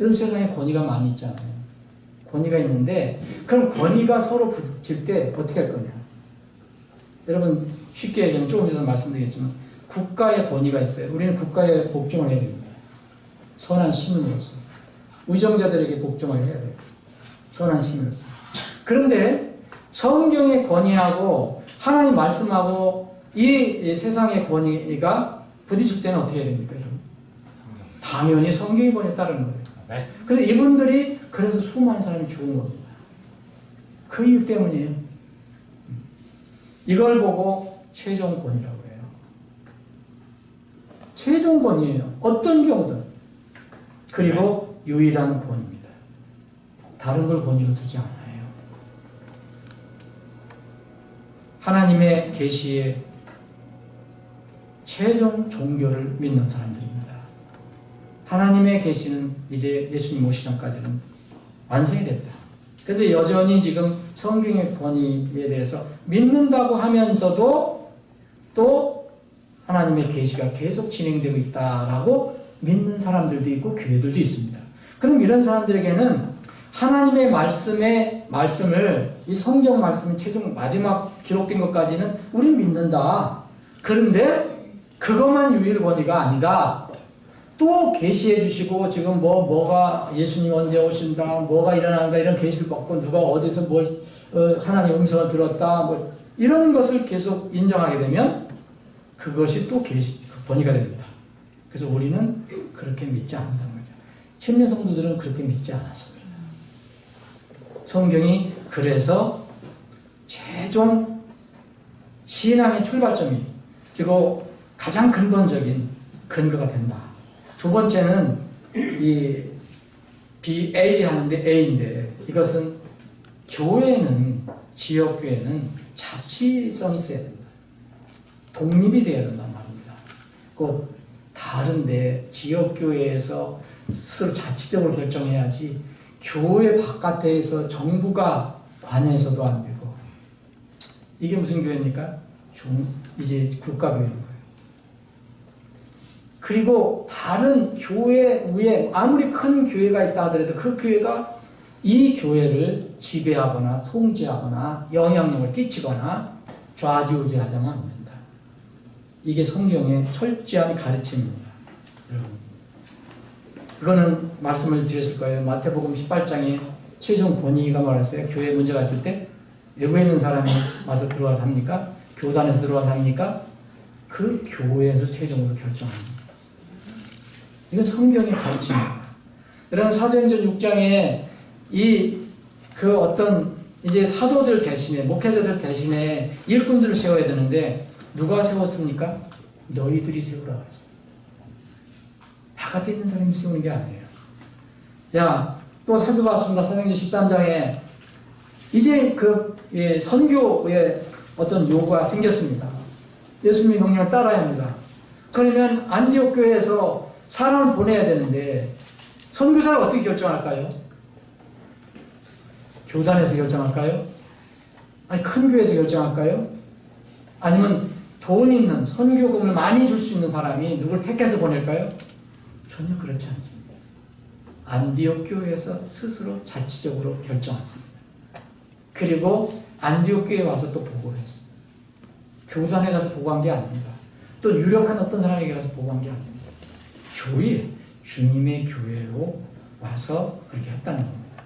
여러분, 세상에 권위가 많이 있잖아요. 권위가 있는데 그럼 권위가 서로 부딪힐 때 어떻게 할 거냐? 여러분 쉽게 얘기하면 조금 전에 말씀드리겠지만 국가의 권위가 있어요. 우리는 국가에 복종을 해야 됩니다. 선한 시민으로서 의정자들에게 복종을 해야 돼요. 선한 시민으로서. 그런데 성경의 권위하고 하나님 말씀하고 이 세상의 권위가 부딪힐 때는 어떻게 해야 됩니까? 당연히 성경의 권위에 따르는 거예요. 네. 그래서 이분들이 그래서 수많은 사람이 죽은 겁니다. 그 이유 때문이에요. 이걸 보고 최종 권위라고 해요. 최종 권위예요. 어떤 경우든. 그리고 유일한 권위입니다. 다른 걸 권위로 두지 않아요. 하나님의 계시에 최종 종교를 믿는 사람들입니다. 하나님의 계시는 이제 예수님 오시기 전까지는 완성이 됐다. 그런데 여전히 지금 성경의 권위에 대해서 믿는다고 하면서도 또 하나님의 계시가 계속 진행되고 있다라고 믿는 사람들도 있고 교회들도 있습니다. 그럼 이런 사람들에게는 하나님의 말씀을 이 성경 말씀이 최종 마지막 기록된 것까지는 우리 믿는다. 그런데 그것만 유일 권위가 아니다. 또 계시해 주시고 지금 뭐가 예수님 언제 오신다, 뭐가 일어난다 이런 계시를 받고 누가 어디서 뭘 하나님의 음성을 들었다 뭐 이런 것을 계속 인정하게 되면 그것이 또 계시 권위가 됩니다. 그래서 우리는 그렇게 믿지 않는다는 거죠. 침례 성도들은 그렇게 믿지 않았습니다. 성경이 그래서 최종 신앙의 출발점이 그리고 가장 근본적인 근거가 된다. 두 번째는 이 BA 하는데 A인데 이것은 교회는 지역교회는 자치성이 있어야 된다. 독립이 되어야 된단 말입니다. 곧 다른데 지역교회에서 스스로 자치적으로 결정해야지 교회 바깥에서 정부가 관여해서도 안 되고 이게 무슨 교회입니까? 이제 국가교회인 거예요. 그리고 다른 교회 위에 아무리 큰 교회가 있다 하더라도 그 교회가 이 교회를 지배하거나 통제하거나 영향력을 끼치거나 좌지우지하자면 안 된다. 이게 성경의 철저한 가르침입니다. 그거는 말씀을 드렸을 거예요. 마태복음 18장에 최종 권위가 말했어요. 교회에 문제가 있을 때 외부에 있는 사람이 와서 들어와서 합니까? 교단에서 들어와서 합니까? 그 교회에서 최종으로 결정합니다. 이건 성경의 가르침입니다. 여러분 사도행전 6장에 그 어떤 이제 사도들 대신에 목회자들 대신에 일꾼들을 세워야 되는데 누가 세웠습니까? 너희들이 세우라고 했어요. 바깥에 있는 사람이 세우는 게 아니에요. 자, 또 살펴봤습니다. 사도행전 13장에 이제 선교의 어떤 요구가 생겼습니다. 예수님의 명령을 따라야 합니다. 그러면 안디옥 교회에서 사람을 보내야 되는데 선교사를 어떻게 결정할까요? 교단에서 결정할까요? 아니 큰 교회에서 결정할까요? 아니면 돈 있는 선교금을 많이 줄 수 있는 사람이 누굴 택해서 보낼까요? 전혀 그렇지 않습니다. 안디옥 교회에서 스스로 자치적으로 결정했습니다. 그리고 안디옥 교회에 와서 또 보고를 했습니다. 교단에 가서 보고한 게 아닙니다. 또 유력한 어떤 사람에게 가서 보고한 게 아닙니다. 교회, 주님의 교회로 와서 그렇게 했다는 겁니다.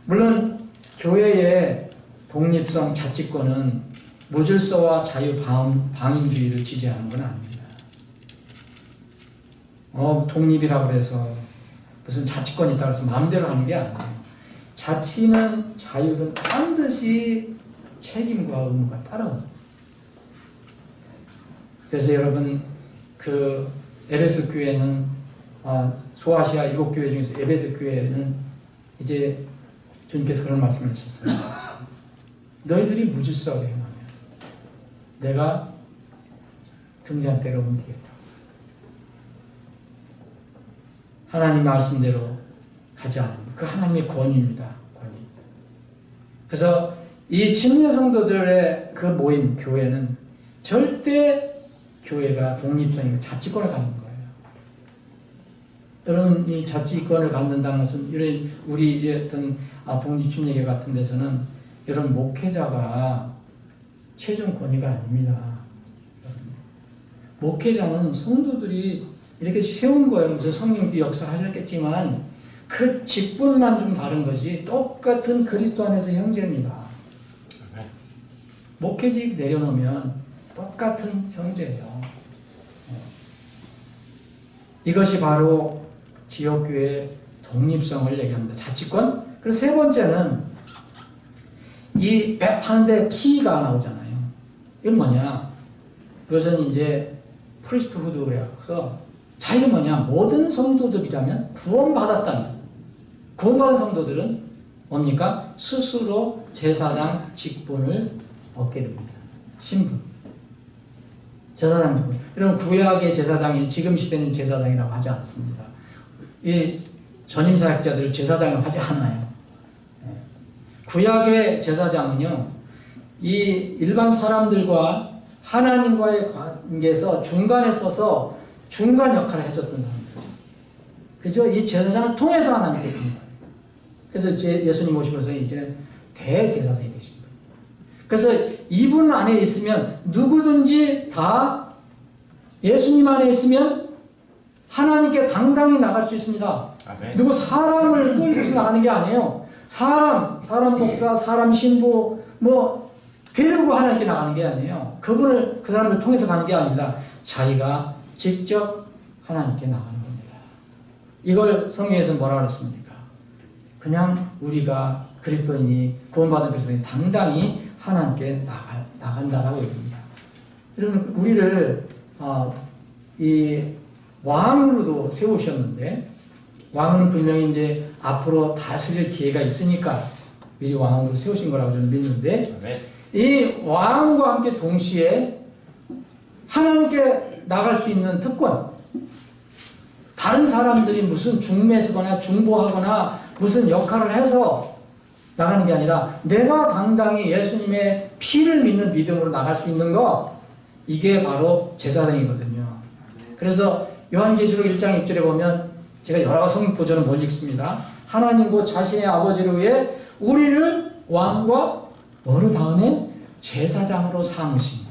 물론 교회의 독립성, 자치권은 무질서와 자유방임주의를 지지하는 건 아닙니다. 독립이라고 해서 무슨 자치권이 있다고 해서 마음대로 하는 게 아니에요. 자치는 자유는 반드시 책임과 의무가 따라옵니다. 그래서 여러분 에베소 교회는 소아시아 7교회 중에서 에베소 교회는 이제 주님께서 그런 말씀을 하셨어요. 너희들이 무질서하게 행하면 내가 등잔 때로 옮기겠다. 하나님 말씀대로 가지 않으면 그 하나님의 권위입니다. 권위. 그래서 이 침례 성도들의 그 모임 교회는 절대 교회가 독립성이고 자치권을 갖는 거예요. 여러분 이 자치권을 갖는다는 것은 이런 우리 어떤 동지침례교 같은 데서는 이런 목회자가 최종 권위가 아닙니다. 목회자는 성도들이 이렇게 세운 거예요. 무슨 성령 역사하셨겠지만 그 직분만 좀 다른 것이 똑같은 그리스도 안에서 형제입니다. 목회직 내려놓으면 똑같은 형제예요. 이것이 바로 지역교회의 독립성을 얘기합니다. 자치권. 그리고 세 번째는 이 배파하는데 키가 나오잖아요. 이건 뭐냐? 그것은 이제 프리스트후드 그래서 자기가 뭐냐? 모든 성도들이라면 구원받았다면 구원받은 성도들은 뭡니까? 스스로 제사장 직분을 얻게 됩니다. 신분. 제사장 직분. 이런 구약의 제사장이 지금 시대는 제사장이라고 하지 않습니다. 이 전임사역자들을 제사장을 하지 않아요. 구약의 제사장은요, 이 일반 사람들과 하나님과의 관계에서 중간에 서서 중간 역할을 해줬던 사람들이죠. 그죠? 이 제사장을 통해서 하나님께 듭니다. 그래서 예수님 오시면서 이제는 대제사장이 되신 거예요. 그래서 이분 안에 있으면 누구든지 다 예수님 안에 있으면 하나님께 당당히 나갈 수 있습니다. 아멘. 누구 사람을 끌고 나가는 게 아니에요. 사람 목사, 사람 신부, 데리고 하나님께 나가는 게 아니에요. 그 사람을 통해서 가는 게 아닙니다. 자기가 직접 하나님께 나가는 겁니다. 이걸 성경에서 뭐라 그랬습니까? 그냥 우리가 그리스도인이, 구원받은 그리스도인이 당당히 하나님께 나간다라고 얘기합니다. 여러분, 우리를, 이 왕으로도 세우셨는데, 왕은 분명히 이제 앞으로 다스릴 기회가 있으니까 미리 왕으로 세우신 거라고 저는 믿는데, 이 왕과 함께 동시에 하나님께 나갈 수 있는 특권, 다른 사람들이 무슨 중매서거나 중보하거나 무슨 역할을 해서 나가는 게 아니라 내가 당당히 예수님의 피를 믿는 믿음으로 나갈 수 있는 거, 이게 바로 제사장이거든요. 그래서 요한계시록 1장 6절에 보면 제가 여러 성경 버전은 못 읽습니다. 하나님 곧 자신의 아버지를 위해 우리를 왕과 어느 다음에 제사장으로 삼으신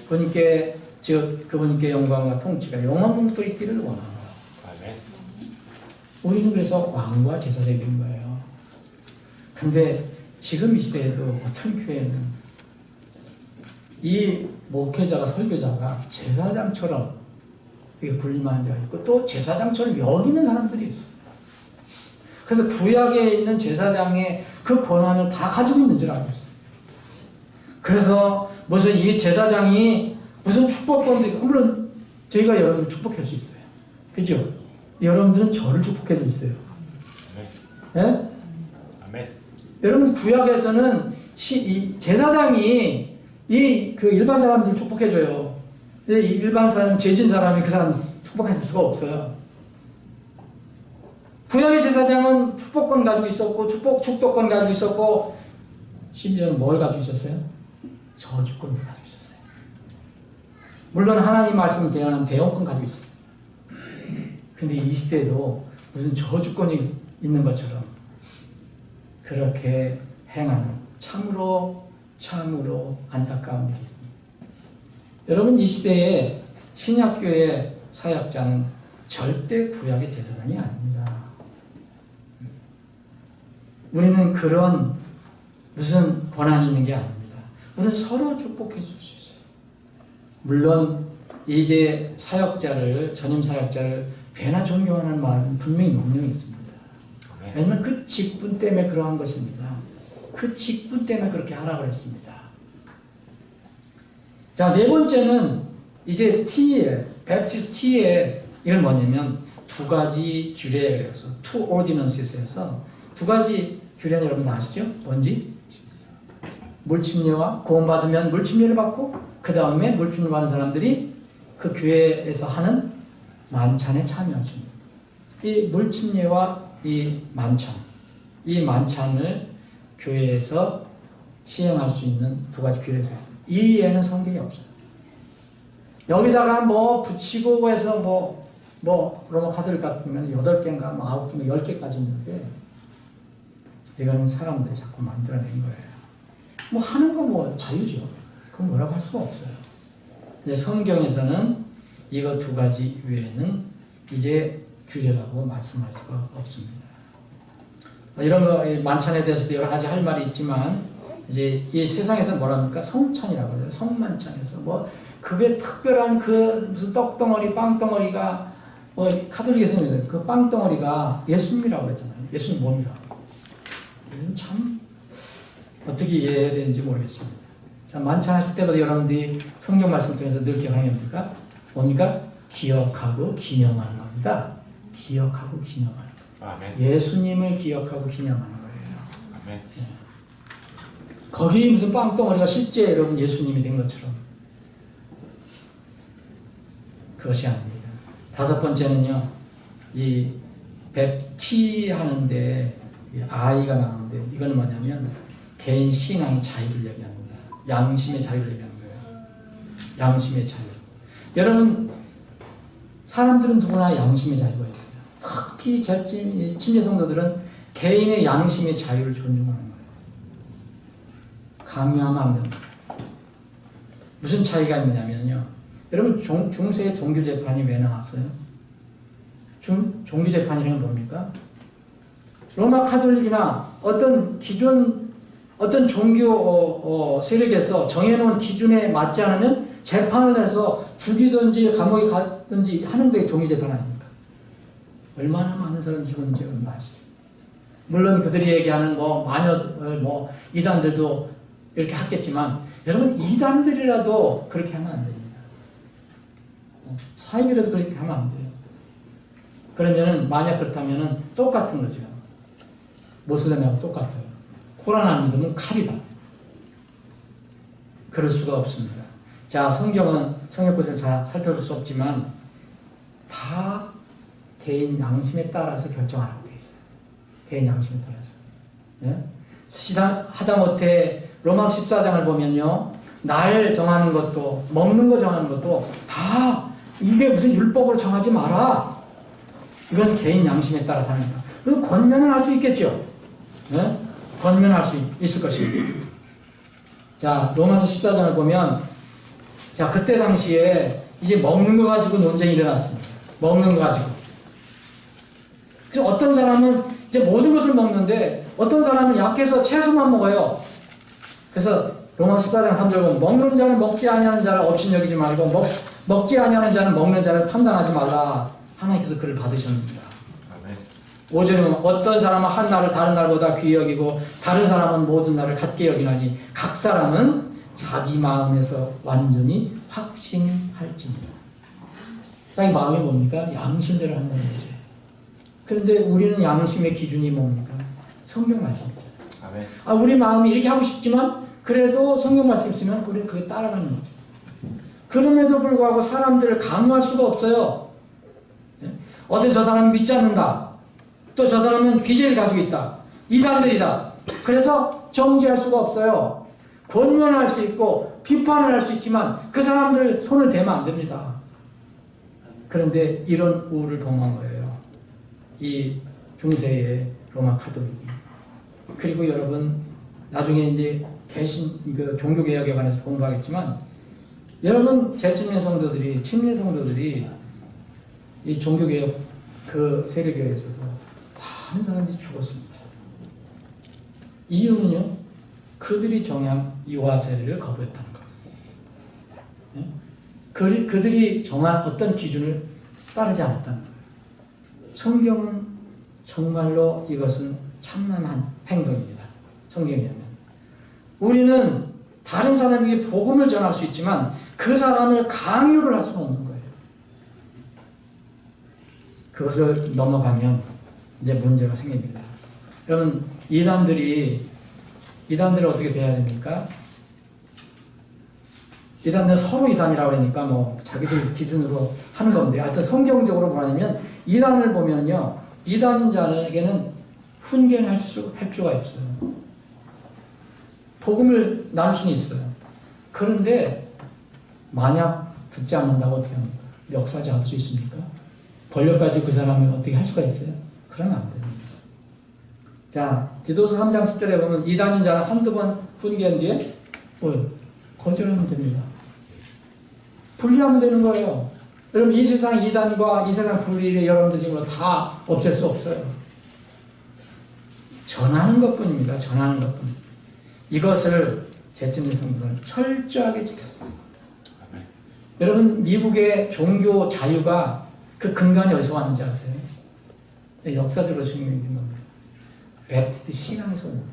그분께 영광과 통치가 영원토록 있기를 원하노라. 우리는 그래서 왕과 제사장이 된 거예요. 근데 지금 이 시대에도 어떤 교회는 이 목회자가, 설교자가 제사장처럼 군림하는 데가 있고 또 제사장처럼 여기는 사람들이 있어요. 그래서 구약에 있는 제사장의 그 권한을 다 가지고 있는 줄 알고 있어요. 그래서 무슨 이 제사장이 무슨 축복권도 있고, 물론 저희가 여러분을 축복할 수 있어요. 그죠? 여러분들은 저를 축복해 줄 수 있어요. 예? 아멘. 여러분 구약에서는 이 제사장이 그 일반 사람들 축복해줘요. 일반 사람, 죄진 사람이 그 사람 축복할 수가 없어요. 구약의 제사장은 축복권 가지고 있었고, 축복권 가지고 있었고, 심지어는 뭘 가지고 있었어요? 저주권도 가지고 있었어요. 물론 하나님 말씀 대하는 대언권 가지고 있었어요. 근데 이 시대에도 무슨 저주권이 있는 것처럼 그렇게 행하는 참으로 안타까운 일이 있습니다. 여러분, 이 시대에 신약교회 사역자는 절대 구약의 제사장이 아닙니다. 우리는 그런 무슨 권한이 있는 게 아닙니다. 우리는 서로 축복해 줄 수 있어요. 물론 이제 전임 사역자를 배나 존경하는 마음은 분명히 명령이 있습니다. 왜냐하면 그 직분 때문에 그러한 것입니다. 그 직분 때문에 그렇게 하라고 했습니다. 자, 네 번째는 이제 베프티스트 T에 이건 뭐냐면 두 가지 규례에서 two ordinance에서 두 가지 규례는 여러분 다 아시죠? 뭔지? 물침례와 구원받으면 물침례를 받고 그 다음에 물침례 받은 사람들이 그 교회에서 하는 만찬에 참여하십니다. 이 물침례와 이 만찬을 교회에서 시행할 수 있는 두 가지 규례가 있습니다. 이 예는 성경에 없어요. 여기다가 붙이고 해서 뭐 로마 카톨릭 같으면 8개인가 뭐 9개, 뭐 10개까지 있는데 이건 사람들이 자꾸 만들어낸 거예요. 뭐 하는 거 뭐 자유죠. 그건 뭐라고 할 수가 없어요. 근데 성경에서는 이거 두 가지 외에는 이제 규례라고 말씀할 수가 없습니다. 이런 거 만찬에 대해서도 여러 가지 할 말이 있지만 이제 이 세상에서 뭐랍니까? 성찬이라고 해요. 성만찬에서 뭐 그게 특별한 그 무슨 떡덩어리, 빵덩어리가 뭐 카톨릭에서는 그 빵덩어리가 예수님이라고 했잖아요. 예수님 몸이라고. 이건 참 어떻게 이해해야 되는지 모르겠습니다. 자, 만찬하실 때마다 여러분들이 성경 말씀 통해서 늘 기억하는 게 뭡니까? 뭡니까? 기억하고 기념하는 겁니다. 기억하고 기념하는 거예요. 아멘. 예수님을 기억하고 기념하는 거예요. 아멘. 예. 거기 무슨 빵덩어리가 실제 여러분 예수님이 된 것처럼 그것이 아닙니다. 5번째는요, 이 티 하는데 아이가 나오는데 이건 뭐냐면 개인 신앙 자유를 얘기합니다. 양심의 자유를 얘기하는 거예요. 양심의 자유. 여러분, 사람들은 누구나 양심의 자유가 있어요. 특히 침례 성도들은 개인의 양심의 자유를 존중하는 거예요. 강요하면 안 됩니다. 무슨 차이가 있느냐면요. 여러분, 중세의 종교재판이 왜 나왔어요? 종교재판이라는 건 뭡니까? 로마 카톨릭이나 어떤 기존, 어떤 종교 세력에서 정해놓은 기준에 맞지 않으면 재판을 해서 죽이든지 감옥에 가든지 하는 게 종교재판 아닙니까? 얼마나 많은 사람이 죽었는지 얼마나 아시죠? 물론 그들이 얘기하는 마녀, 이단들도 이렇게 했겠지만, 여러분, 이단들이라도 그렇게 하면 안 됩니다. 사입이라도 그렇게 하면 안 돼요. 그러면은, 만약 그렇다면은 똑같은 거죠. 모슬렘하고 똑같아요. 코란 안 믿으면 칼이다. 그럴 수가 없습니다. 자, 성경에서 잘 살펴볼 수 없지만, 다 개인 양심에 따라서 결정하라고 되어 있어요. 개인 양심에 따라서. 예? 하다못해 로마서 14장을 보면요, 날 정하는 것도, 먹는 거 정하는 것도 다 이게 무슨 율법으로 정하지 마라. 이건 개인 양심에 따라서 하는 거야. 그리고 권면을 할 수 있겠죠. 예? 권면할 수 있을 것입니다. 자, 로마서 14장을 보면, 자, 그때 당시에 이제 먹는 거 가지고 논쟁이 일어났습니다. 먹는 거 가지고. 그래서 어떤 사람은 이제 모든 것을 먹는데, 어떤 사람은 약해서 채소만 먹어요. 그래서 로마서 14장 3절 보면, 먹는 자는 먹지 아니하는 자를 업신여기지 말고, 먹지 아니하는 자는 먹는 자를 판단하지 말라. 하나님께서 그를 받으셨습니다. 5절에 보면, 어떤 사람은 한 날을 다른 날보다 귀히 여기고 다른 사람은 모든 날을 같게 여기나니 각 사람은 자기 마음에서 완전히 확신할지니라. 자기 마음이 뭡니까? 양심대로 한다는 거죠. 그런데 우리는 양심의 기준이 뭡니까? 성경 말씀이죠. 아멘. 우리 마음이 이렇게 하고 싶지만 그래도 성경 말씀 있으면 우리는 그게 따라가는 거죠. 그럼에도 불구하고 사람들을 강요할 수가 없어요. 어디 저 사람은 믿지 않는다. 또 저 사람은 BJ를 가지고 있다. 이단들이다. 그래서 정죄할 수가 없어요. 권면할 수 있고 비판을 할 수 있지만 그 사람들 손을 대면 안 됩니다. 그런데 이런 우를 범한 거예요. 이 중세의 로마 카톨릭이. 그리고 여러분, 나중에 이제 종교개혁에 관해서 공부하겠지만, 여러분, 재침례 성도들이, 침례 성도들이 이 종교개혁 그 세력에 의해서도 많은 사람들이 죽었습니다. 이유는요, 그들이 정한 유아 세례를 거부했다는 거예요. 그들이 정한 어떤 기준을 따르지 않았다는 거예요. 성경은 정말로 이것은 참남한 행동입니다. 성경에 의하면. 우리는 다른 사람에게 복음을 전할 수 있지만 그 사람을 강요를 할 수는 없는 거예요. 그것을 넘어가면 이제 문제가 생깁니다. 여러분, 이단들이 어떻게 돼야 됩니까? 이단들은 서로 이단이라고 그러니까 뭐 자기들 기준으로 하는 건데, 하여튼 성경적으로 뭐냐면 이단을 보면요, 이단자에게는 훈계를 할 필요가 있어요. 복음을 나눌 수는 있어요. 그런데 만약 듣지 않는다고 어떻게 합니까? 역사지 않을 수 있습니까? 권력 가지고 그 사람을 어떻게 할 수가 있어요? 그러면 안 됩니다. 자, 디도서 3장 10절에 보면 이단인 자는 한두 번 훈계한 뒤에 거절하면 됩니다. 분리하면 되는 거예요. 여러분, 이 세상 이단과 이 세상 분리를 여러분들 지금 다 없앨 수 없어요. 전하는 것 뿐입니다. 전하는 것 뿐. 이것을 제침의 성도는 철저하게 지켰습니다. 여러분, 미국의 종교 자유가 그 근간이 어디서 왔는지 아세요? 역사적으로 증명된 겁니다. 베프티스트 신앙에서 옵니다.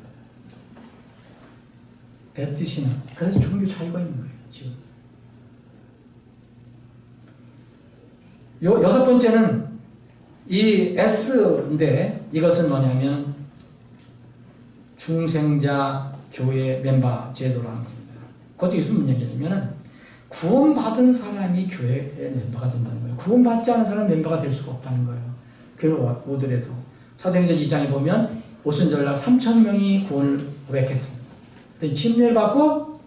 베프티스트 신앙. 그래서 종교 자유가 있는 거예요, 지금. 여섯 번째는 이 S인데 이것은 뭐냐면 중생자 교회 멤버 제도라는 겁니다. 그것도 무슨 얘기냐면 구원받은 사람이 교회의 멤버가 된다는 거예요. 구원받지 않은 사람은 멤버가 될 수가 없다는 거예요. 교회로 오더라도. 사도행전 2장에 보면 오순절날 3,000명이 구원을 고백했습니다. 침례를 받고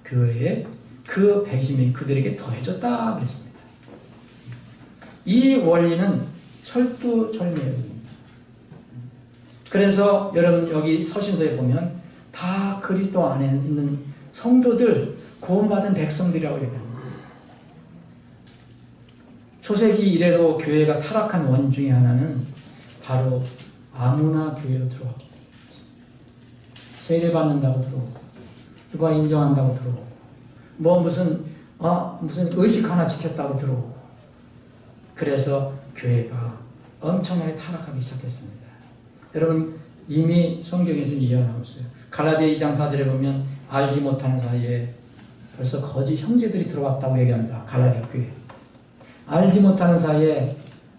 교회에 그 120명이 그들에게 더해졌다 그랬습니다. 이 원리는 철두철미해요. 그래서 여러분 여기 서신서에 보면 다 그리스도 안에 있는 성도들, 구원받은 백성들이라고 얘기합니다. 초세기 이래로 교회가 타락한 원인 중에 하나는 바로 아무나 교회로 들어왔기 때문입니다. 세례받는다고 들어오고 누가 인정한다고 들어오고 뭐 무슨 의식 하나 지켰다고 들어오고 그래서 교회가 엄청나게 타락하기 시작했습니다. 여러분 이미 성경에서 예언하고 있어요. 갈라디아 2장 4절에 보면 알지 못하는 사이에 벌써 거짓 형제들이 들어왔다고 얘기합니다. 갈라디아 교회. 알지 못하는 사이에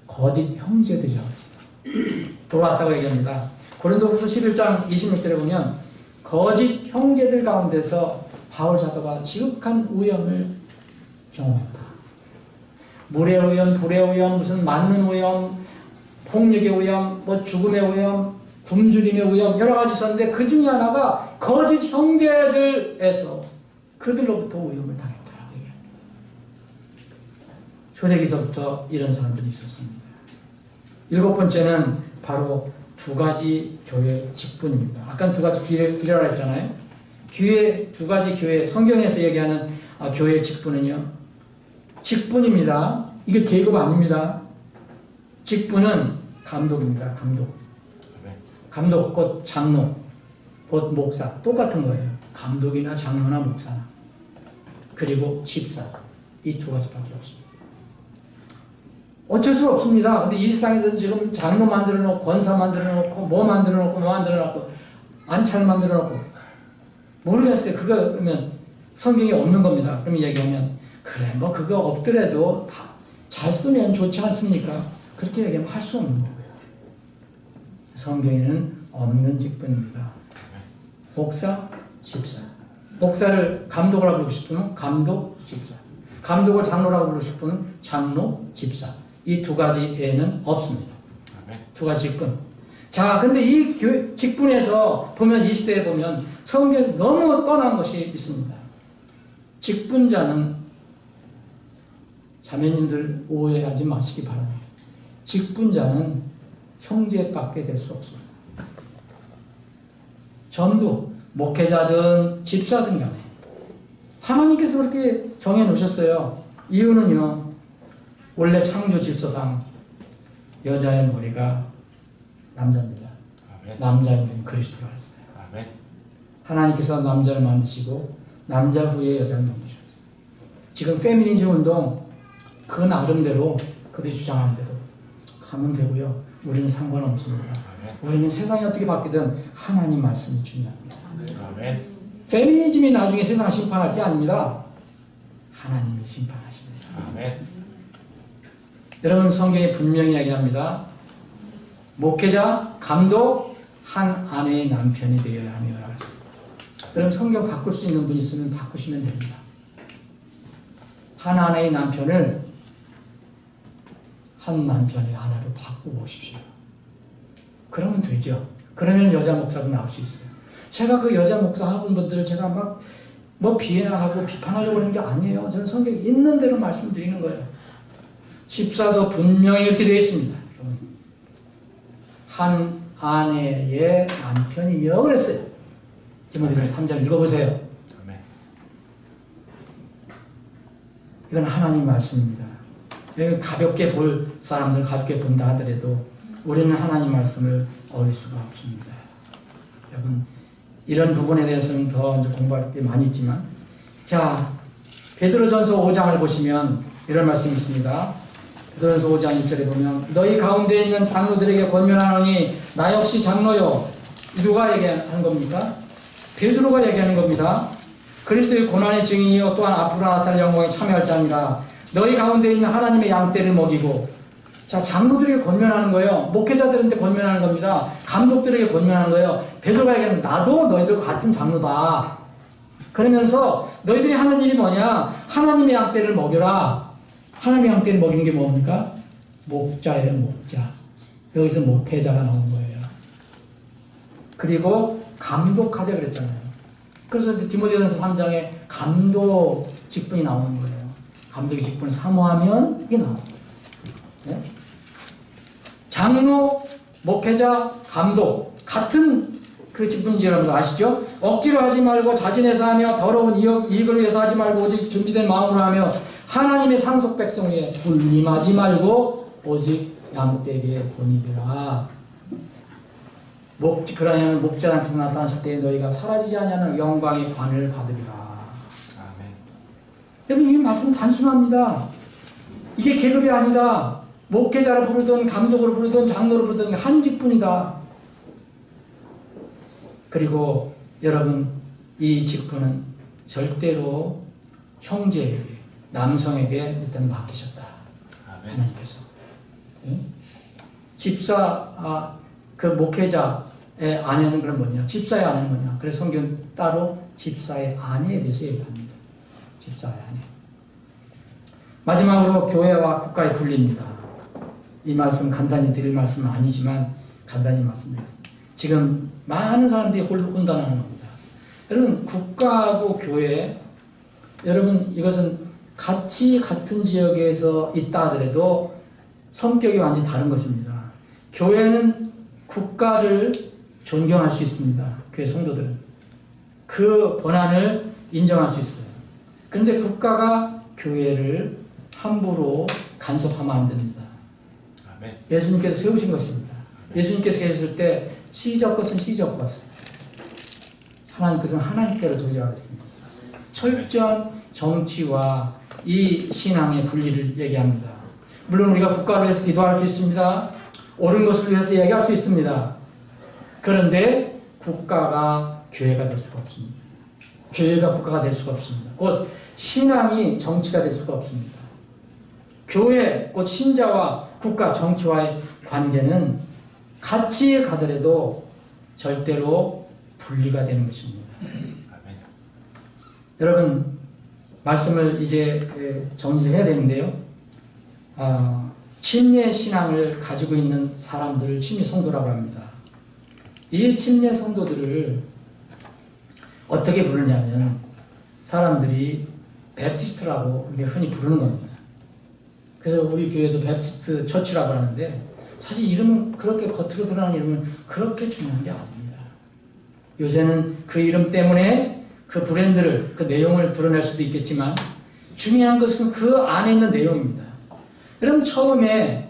거짓 형제들이라고 했어요. 들어왔다고 얘기합니다. 고린도후서 11장 26절에 보면 거짓 형제들 가운데서 바울 사도가 지극한 오염을 경험했다. 물의 오염, 불의 오염, 무슨 맞는 오염, 폭력의 오염, 뭐 죽음의 오염, 굶주림의 오염 여러 가지 있었는데 그 중에 하나가 거짓 형제들에서 그들로부터 오염을 당했다라고 얘기합니다. 초대기서부터 이런 사람들이 있었습니다. 일곱 번째는 바로 두 가지 교회 직분입니다. 아까 두 가지 기회라 했잖아요. 두 가지 교회, 성경에서 얘기하는 교회 직분은요. 직분입니다. 이게 계급 아닙니다. 직분은 감독입니다. 감독, 곧 장로, 곧 목사. 똑같은 거예요. 감독이나 장로나 목사나. 그리고 집사. 이 두 가지밖에 없습니다. 어쩔 수 없습니다. 근데 이 세상에서 지금 장로 만들어 놓고, 권사 만들어 놓고, 뭐 만들어 놓고, 안찰 만들어 놓고. 모르겠어요. 그러면 성경에 없는 겁니다. 그럼 얘기하면, 그래, 뭐 그거 없더라도 다 잘 쓰면 좋지 않습니까? 그렇게 얘기하면 할 수 없는 거고요. 성경에는 없는 직분입니다. 목사, 집사. 목사를 감독이라고 부르고 싶으면 감독, 집사. 감독을 장로라고 부르고 싶으면 장로, 집사. 이 두 가지 외에는 없습니다. 두 가지 직분. 자, 근데 이 직분에서 보면 이 시대에 보면 성경에 너무 떠난 것이 있습니다. 직분자는 자매님들 오해하지 마시기 바랍니다. 직분자는 형제밖에 될 수 없습니다. 전부 목회자든 집사든 간에 하나님께서 그렇게 정해 놓으셨어요. 이유는요. 원래 창조 질서상 여자의 머리가 남자입니다. 남자의 머리는 그리스도라 했어요. 하나님께서 남자를 만드시고 남자 후에 여자를 만드셨어요. 지금 페미니즘 운동 그 나름대로 그들이 주장하는 대로 가면 되고요. 우리는 상관없습니다. 우리는 세상이 어떻게 바뀌든 하나님 말씀이 중요합니다. 페미니즘이 나중에 세상을 심판할 게 아닙니다. 하나님이 심판하십니다. 여러분 성경에 분명히 이야기합니다. 목회자, 감독, 한 아내의 남편이 되어야 하며 알았습니다. 여러분 성경 바꿀 수 있는 분이 있으면 바꾸시면 됩니다. 한 아내의 남편을 한 남편의 아내로 바꿔보십시오. 그러면 되죠. 그러면 여자 목사도 나올 수 있어요. 제가 그 여자 목사 학원분들을 제가 막 뭐 비하하고 비판하려고 하는 게 아니에요. 저는 성경에 있는 대로 말씀드리는 거예요. 집사도 분명히 이렇게 되어 있습니다. 한 아내의 남편이며 그랬어요. 디모데전서 3장 읽어보세요. 아멘. 이건 하나님 말씀입니다. 가볍게 볼 사람들 가볍게 본다 하더라도 우리는 하나님 말씀을 어길 수가 없습니다. 여러분 이런 부분에 대해서는 더 공부할 게 많이 있지만, 자 베드로전서 5장을 보시면 이런 말씀이 있습니다. 베드로전서 5장 1절에 보면 너희 가운데 있는 장로들에게 권면하노니 나 역시 장로요. 누가 얘기하는 겁니까? 베드로가 얘기하는 겁니다. 그리스도의 고난의 증인이요 또한 앞으로 나타날 영광에 참여할 자니라. 너희 가운데 있는 하나님의 양떼를 먹이고, 자 장로들에게 권면하는 거예요. 목회자들한테 권면하는 겁니다. 감독들에게 권면하는 거예요. 베드로가 얘기하는 나도 너희들 같은 장로다. 그러면서 너희들이 하는 일이 뭐냐? 하나님의 양떼를 먹여라. 하나님의 양떼를 먹이는 게 뭡니까? 목자예요, 목자. 여기서 목회자가 나온 거예요. 그리고 감독하자 그랬잖아요. 그래서 디모데전서 3장에 감독 직분이 나오는 거예요. 감독의 직분을 사모하면 이게 나왔어요. 네? 장로, 목회자, 감독 같은 그 직분인지 여러분 아시죠? 억지로 하지 말고 자진해서 하며 더러운 이익을 위해서 하지 말고 오직 준비된 마음으로 하며 하나님의 상속 백성 위에 군림하지 말고 오직 양떼에게 본이되라. 그러냐면 목자랑께서 나타났을 때 너희가 사라지지 않냐는 영광의 관을 받으리라. 아멘. 여러분 이 말씀 단순합니다. 이게 계급이 아니다. 목회자를 부르든 감독으로 부르든 장로로 부르든 한 직분이다. 그리고 여러분 이 직분은 절대로 형제에게, 남성에게 일단 맡기셨다. 아멘. 하나님께서. 집사, 그 목회자의 아내는 그럼 뭐냐? 집사의 아내는 뭐냐? 그래서 성경 따로 집사의 아내에 대해서 얘기합니다. 집사의 아내. 마지막으로 교회와 국가의 분리입니다. 이 말씀 간단히 드릴 말씀은 아니지만 간단히 말씀드리겠습니다. 지금 많은 사람들이 혼돈하는 겁니다. 여러분 국가하고 교회, 여러분 이것은 같이 같은 지역에서 있다 하더라도 성격이 완전히 다른 것입니다. 교회는 국가를 존경할 수 있습니다. 교회 성도들은 그 권한을 인정할 수 있어요. 그런데 국가가 교회를 함부로 간섭하면 안 됩니다. 아멘. 예수님께서 세우신 것입니다. 예수님께서 계셨을 때 시적 것은 시적 것, 하나님 것은 하나님께로 돌려야 했습니다. 철저한 정치와 이 신앙의 분리를 얘기합니다. 물론 우리가 국가를 위해서 기도할 수 있습니다. 옳은 것을 위해서 얘기할 수 있습니다. 그런데 국가가 교회가 될 수가 없습니다. 교회가 국가가 될 수가 없습니다. 곧 신앙이 정치가 될 수가 없습니다. 교회, 곧 신자와 국가, 정치와의 관계는 같이 가더라도 절대로 분리가 되는 것입니다. 아멘. 여러분 말씀을 이제 정리를 해야 되는데요. 침례 신앙을 가지고 있는 사람들을 침례 성도라고 합니다. 이 침례 성도들을 어떻게 부르냐면 사람들이 베프티스트라고 우리가 흔히 부르는 겁니다. 그래서 우리 교회도 베프티스트 처치라고 하는데 사실 이름은 그렇게 겉으로 드러나는 이름은 그렇게 중요한 게 아닙니다. 요새는 그 이름 때문에 그 브랜드를, 그 내용을 드러낼 수도 있겠지만 중요한 것은 그 안에 있는 내용입니다. 여러분 처음에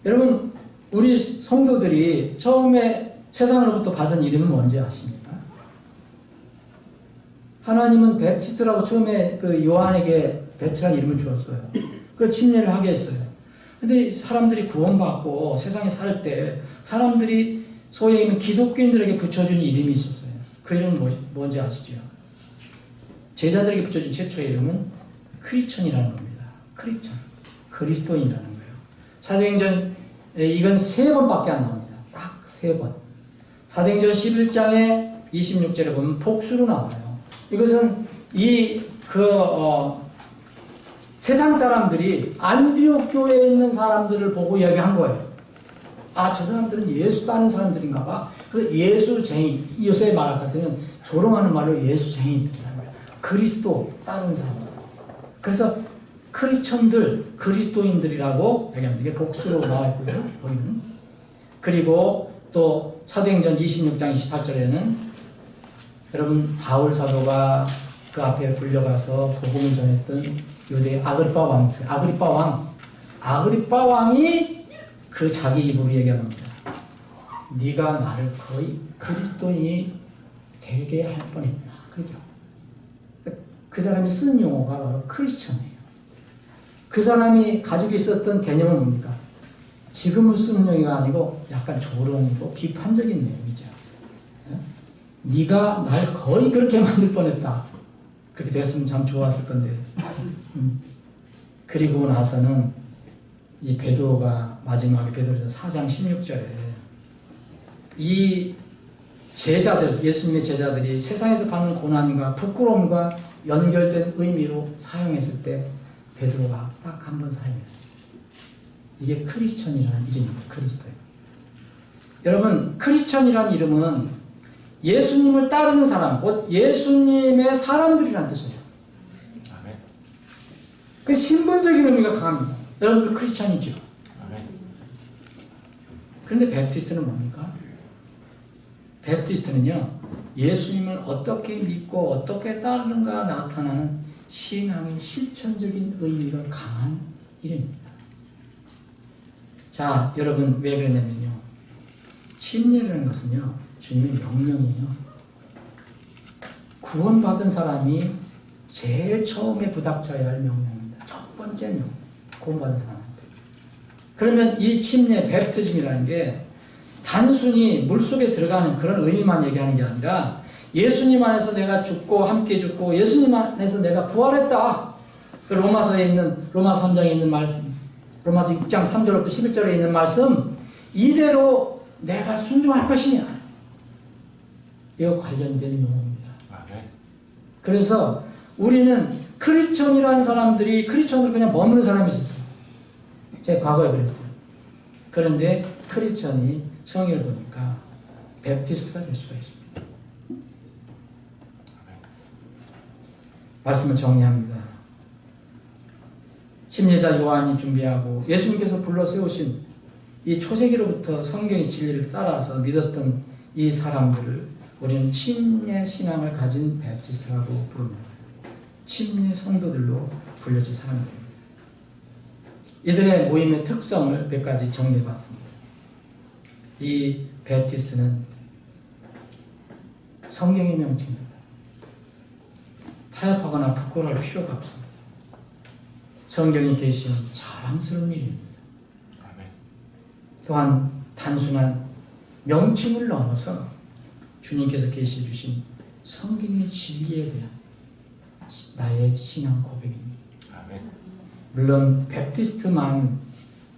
여러분 우리 성도들이 처음에 세상으로부터 받은 이름은 뭔지 아십니까? 하나님은 베프티스트라고 처음에 그 요한에게 베프티스트라는 이름을 주었어요. 그래서 침례를 하게 했어요. 근데 사람들이 구원받고 세상에 살 때 사람들이 소위 기독교인들에게 붙여준 이름이 있었어요. 그 이름은 뭔지 아시죠? 제자들에게 붙여준 최초의 이름은 크리스천이라는 겁니다. 크리스천, 그리스도인이라는 거예요. 사도행전 이건 3번밖에 안 나옵니다. 딱 3번. 사도행전 11장에 26절에 보면 복수로 나와요. 이것은 세상 사람들이 안디옥 교회에 있는 사람들을 보고 이야기한 거예요. 아, 저 사람들은 예수 따는 사람들인가 봐. 그래서 예수쟁이, 요새 말 같으면 조롱하는 말로 예수쟁이들이라는 거예요. 그리스도 따르는 사람들. 그래서 크리스천들, 그리스도인들이라고 얘기합니다. 이게 복수로 나와 있고요. 거기는. 그리고 또 사도행전 26장 28절에는 여러분 바울 사도가 그 앞에 불려가서 복음을 전했던 유대 아그리파 왕, 아그리파 왕이 그 자기 입으로 얘기합니다. 네가 나를 거의 그리스도인이 되게 할 뻔했구나. 그죠? 그 사람이 쓴 용어가 바로 크리스천이에요. 그 사람이 가지고 있었던 개념은 뭡니까? 지금은 쓰는 용어가 아니고 약간 조롱이고 비판적인 내용이죠. 네가 날 거의 그렇게 만들 뻔했다. 그렇게 됐으면 참 좋았을 건데. 그리고 나서는 이 베드로가 마지막에 베드로서 4장 16절에 이 제자들, 예수님의 제자들이 세상에서 받는 고난과 부끄러움과 연결된 의미로 사용했을 때 베드로가 딱 한 번 사용했어요. 이게 크리스천이라는 이름입니다. 크리스토예요. 여러분, 크리스천이라는 이름은 예수님을 따르는 사람, 곧 예수님의 사람들이라는 뜻이에요. 그 신분적인 의미가 강합니다. 여러분들 크리스천이죠. 그런데 베프티스트는 뭡니까? 베프티스트는요, 예수님을 어떻게 믿고 어떻게 따르는가 나타나는 신앙의 실천적인 의미가 강한 이름입니다. 자, 여러분 왜 그러냐면요. 침례라는 것은요, 주님의 명령이에요. 구원받은 사람이 제일 처음에 부닥쳐야 할 명령입니다. 첫 번째 명령. 구원받은 사람한테. 그러면 이 침례, 베프티즘이라는 게 단순히 물속에 들어가는 그런 의미만 얘기하는 게 아니라 예수님 안에서 내가 죽고 함께 죽고 예수님 안에서 내가 부활했다. 로마서에 있는 로마서 3장에 있는 말씀, 로마서 6장 3절부터 11절에 있는 말씀 이대로 내가 순종할 것이냐. 이거 관련된 용어입니다. 그래서 우리는 크리스천이라는 사람들이 크리스천으로 그냥 머무는 사람이 있었어요. 제가 과거에 그랬어요. 그런데 크리스천이 성경을 보니까 베프티스트가 될 수가 있습니다. 말씀을 정리합니다. 침례자 요한이 준비하고 예수님께서 불러 세우신 이 초세기로부터 성경의 진리를 따라서 믿었던 이 사람들을 우리는 침례 신앙을 가진 베프티스트라고 부릅니다. 침례 성도들로 불려질 사람들입니다. 이들의 모임의 특성을 몇 가지 정리해봤습니다. 이 베프티스트는 성경의 명칭입니다. 타협하거나 부끄러워할 필요가 없습니다. 성경이 계시는 자랑스러운 일입니다. 또한 단순한 명칭을 넘어서 주님께서 계시 주신 성경의 진리에 대한 나의 신앙 고백입니다. 물론 베프티스트만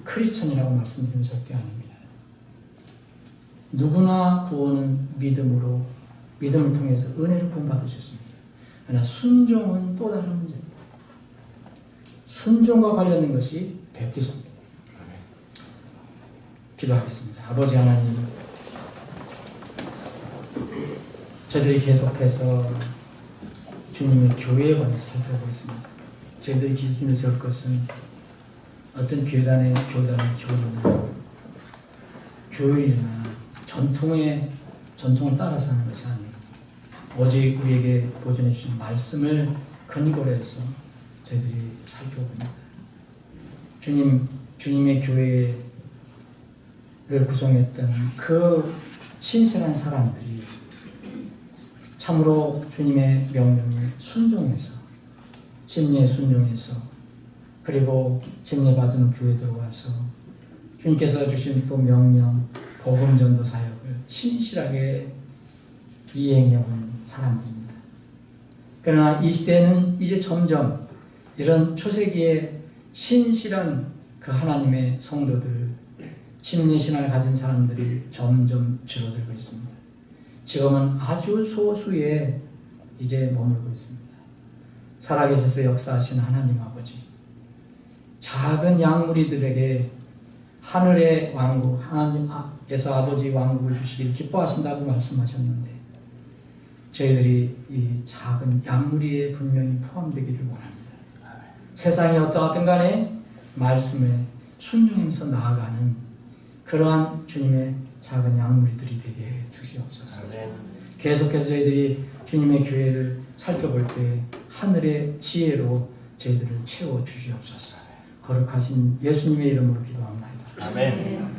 크리스천이라고 말씀드리는 절대 아닙니다. 누구나 구원은 믿음으로, 믿음을 통해서 은혜를 구원받으셨습니다. 그러나 순종은 또 다른 문제입니다. 순종과 관련된 것이 베프티스트입니다. 기도하겠습니다. 아버지 하나님, 저희들이 계속해서 주님의 교회에 관해서 살펴보고 있습니다. 저희들이 기준을 세울 것은 어떤 교단의 교리나 교율이나 전통을 따라서 하는 것이 아니라 오직 우리에게 보존해 주신 말씀을 근거로 해서 저희들이 살펴봅니다. 주님의 교회를 구성했던 그 신실한 사람들이 참으로 주님의 명령에 순종해서 침례 순종해서 그리고 침례 받은 교회에 들어와서 주님께서 주신 또 명령 복음 전도 사역을 신실하게 이행해온 사람들입니다. 그러나 이 시대는 이제 점점 이런 초세기에 신실한 그 하나님의 성도들, 침례 신앙을 가진 사람들이 점점 줄어들고 있습니다. 지금은 아주 소수에 이제 머물고 있습니다. 살아계셔서 역사하신 하나님 아버지, 작은 양무리들에게 하늘의 왕국, 하나님께서 아버지 왕국을 주시길 기뻐하신다고 말씀하셨는데 저희들이 이 작은 양무리에 분명히 포함되기를 원합니다. 세상이 어떠하든 간에 말씀에 순종하면서 나아가는 그러한 주님의 작은 양무리들이 되게 해 주시옵소서. 계속해서 저희들이 주님의 교회를 살펴볼 때 하늘의 지혜로 저희들을 채워 주시옵소서. 거룩하신 예수님의 이름으로 기도합니다. 아멘.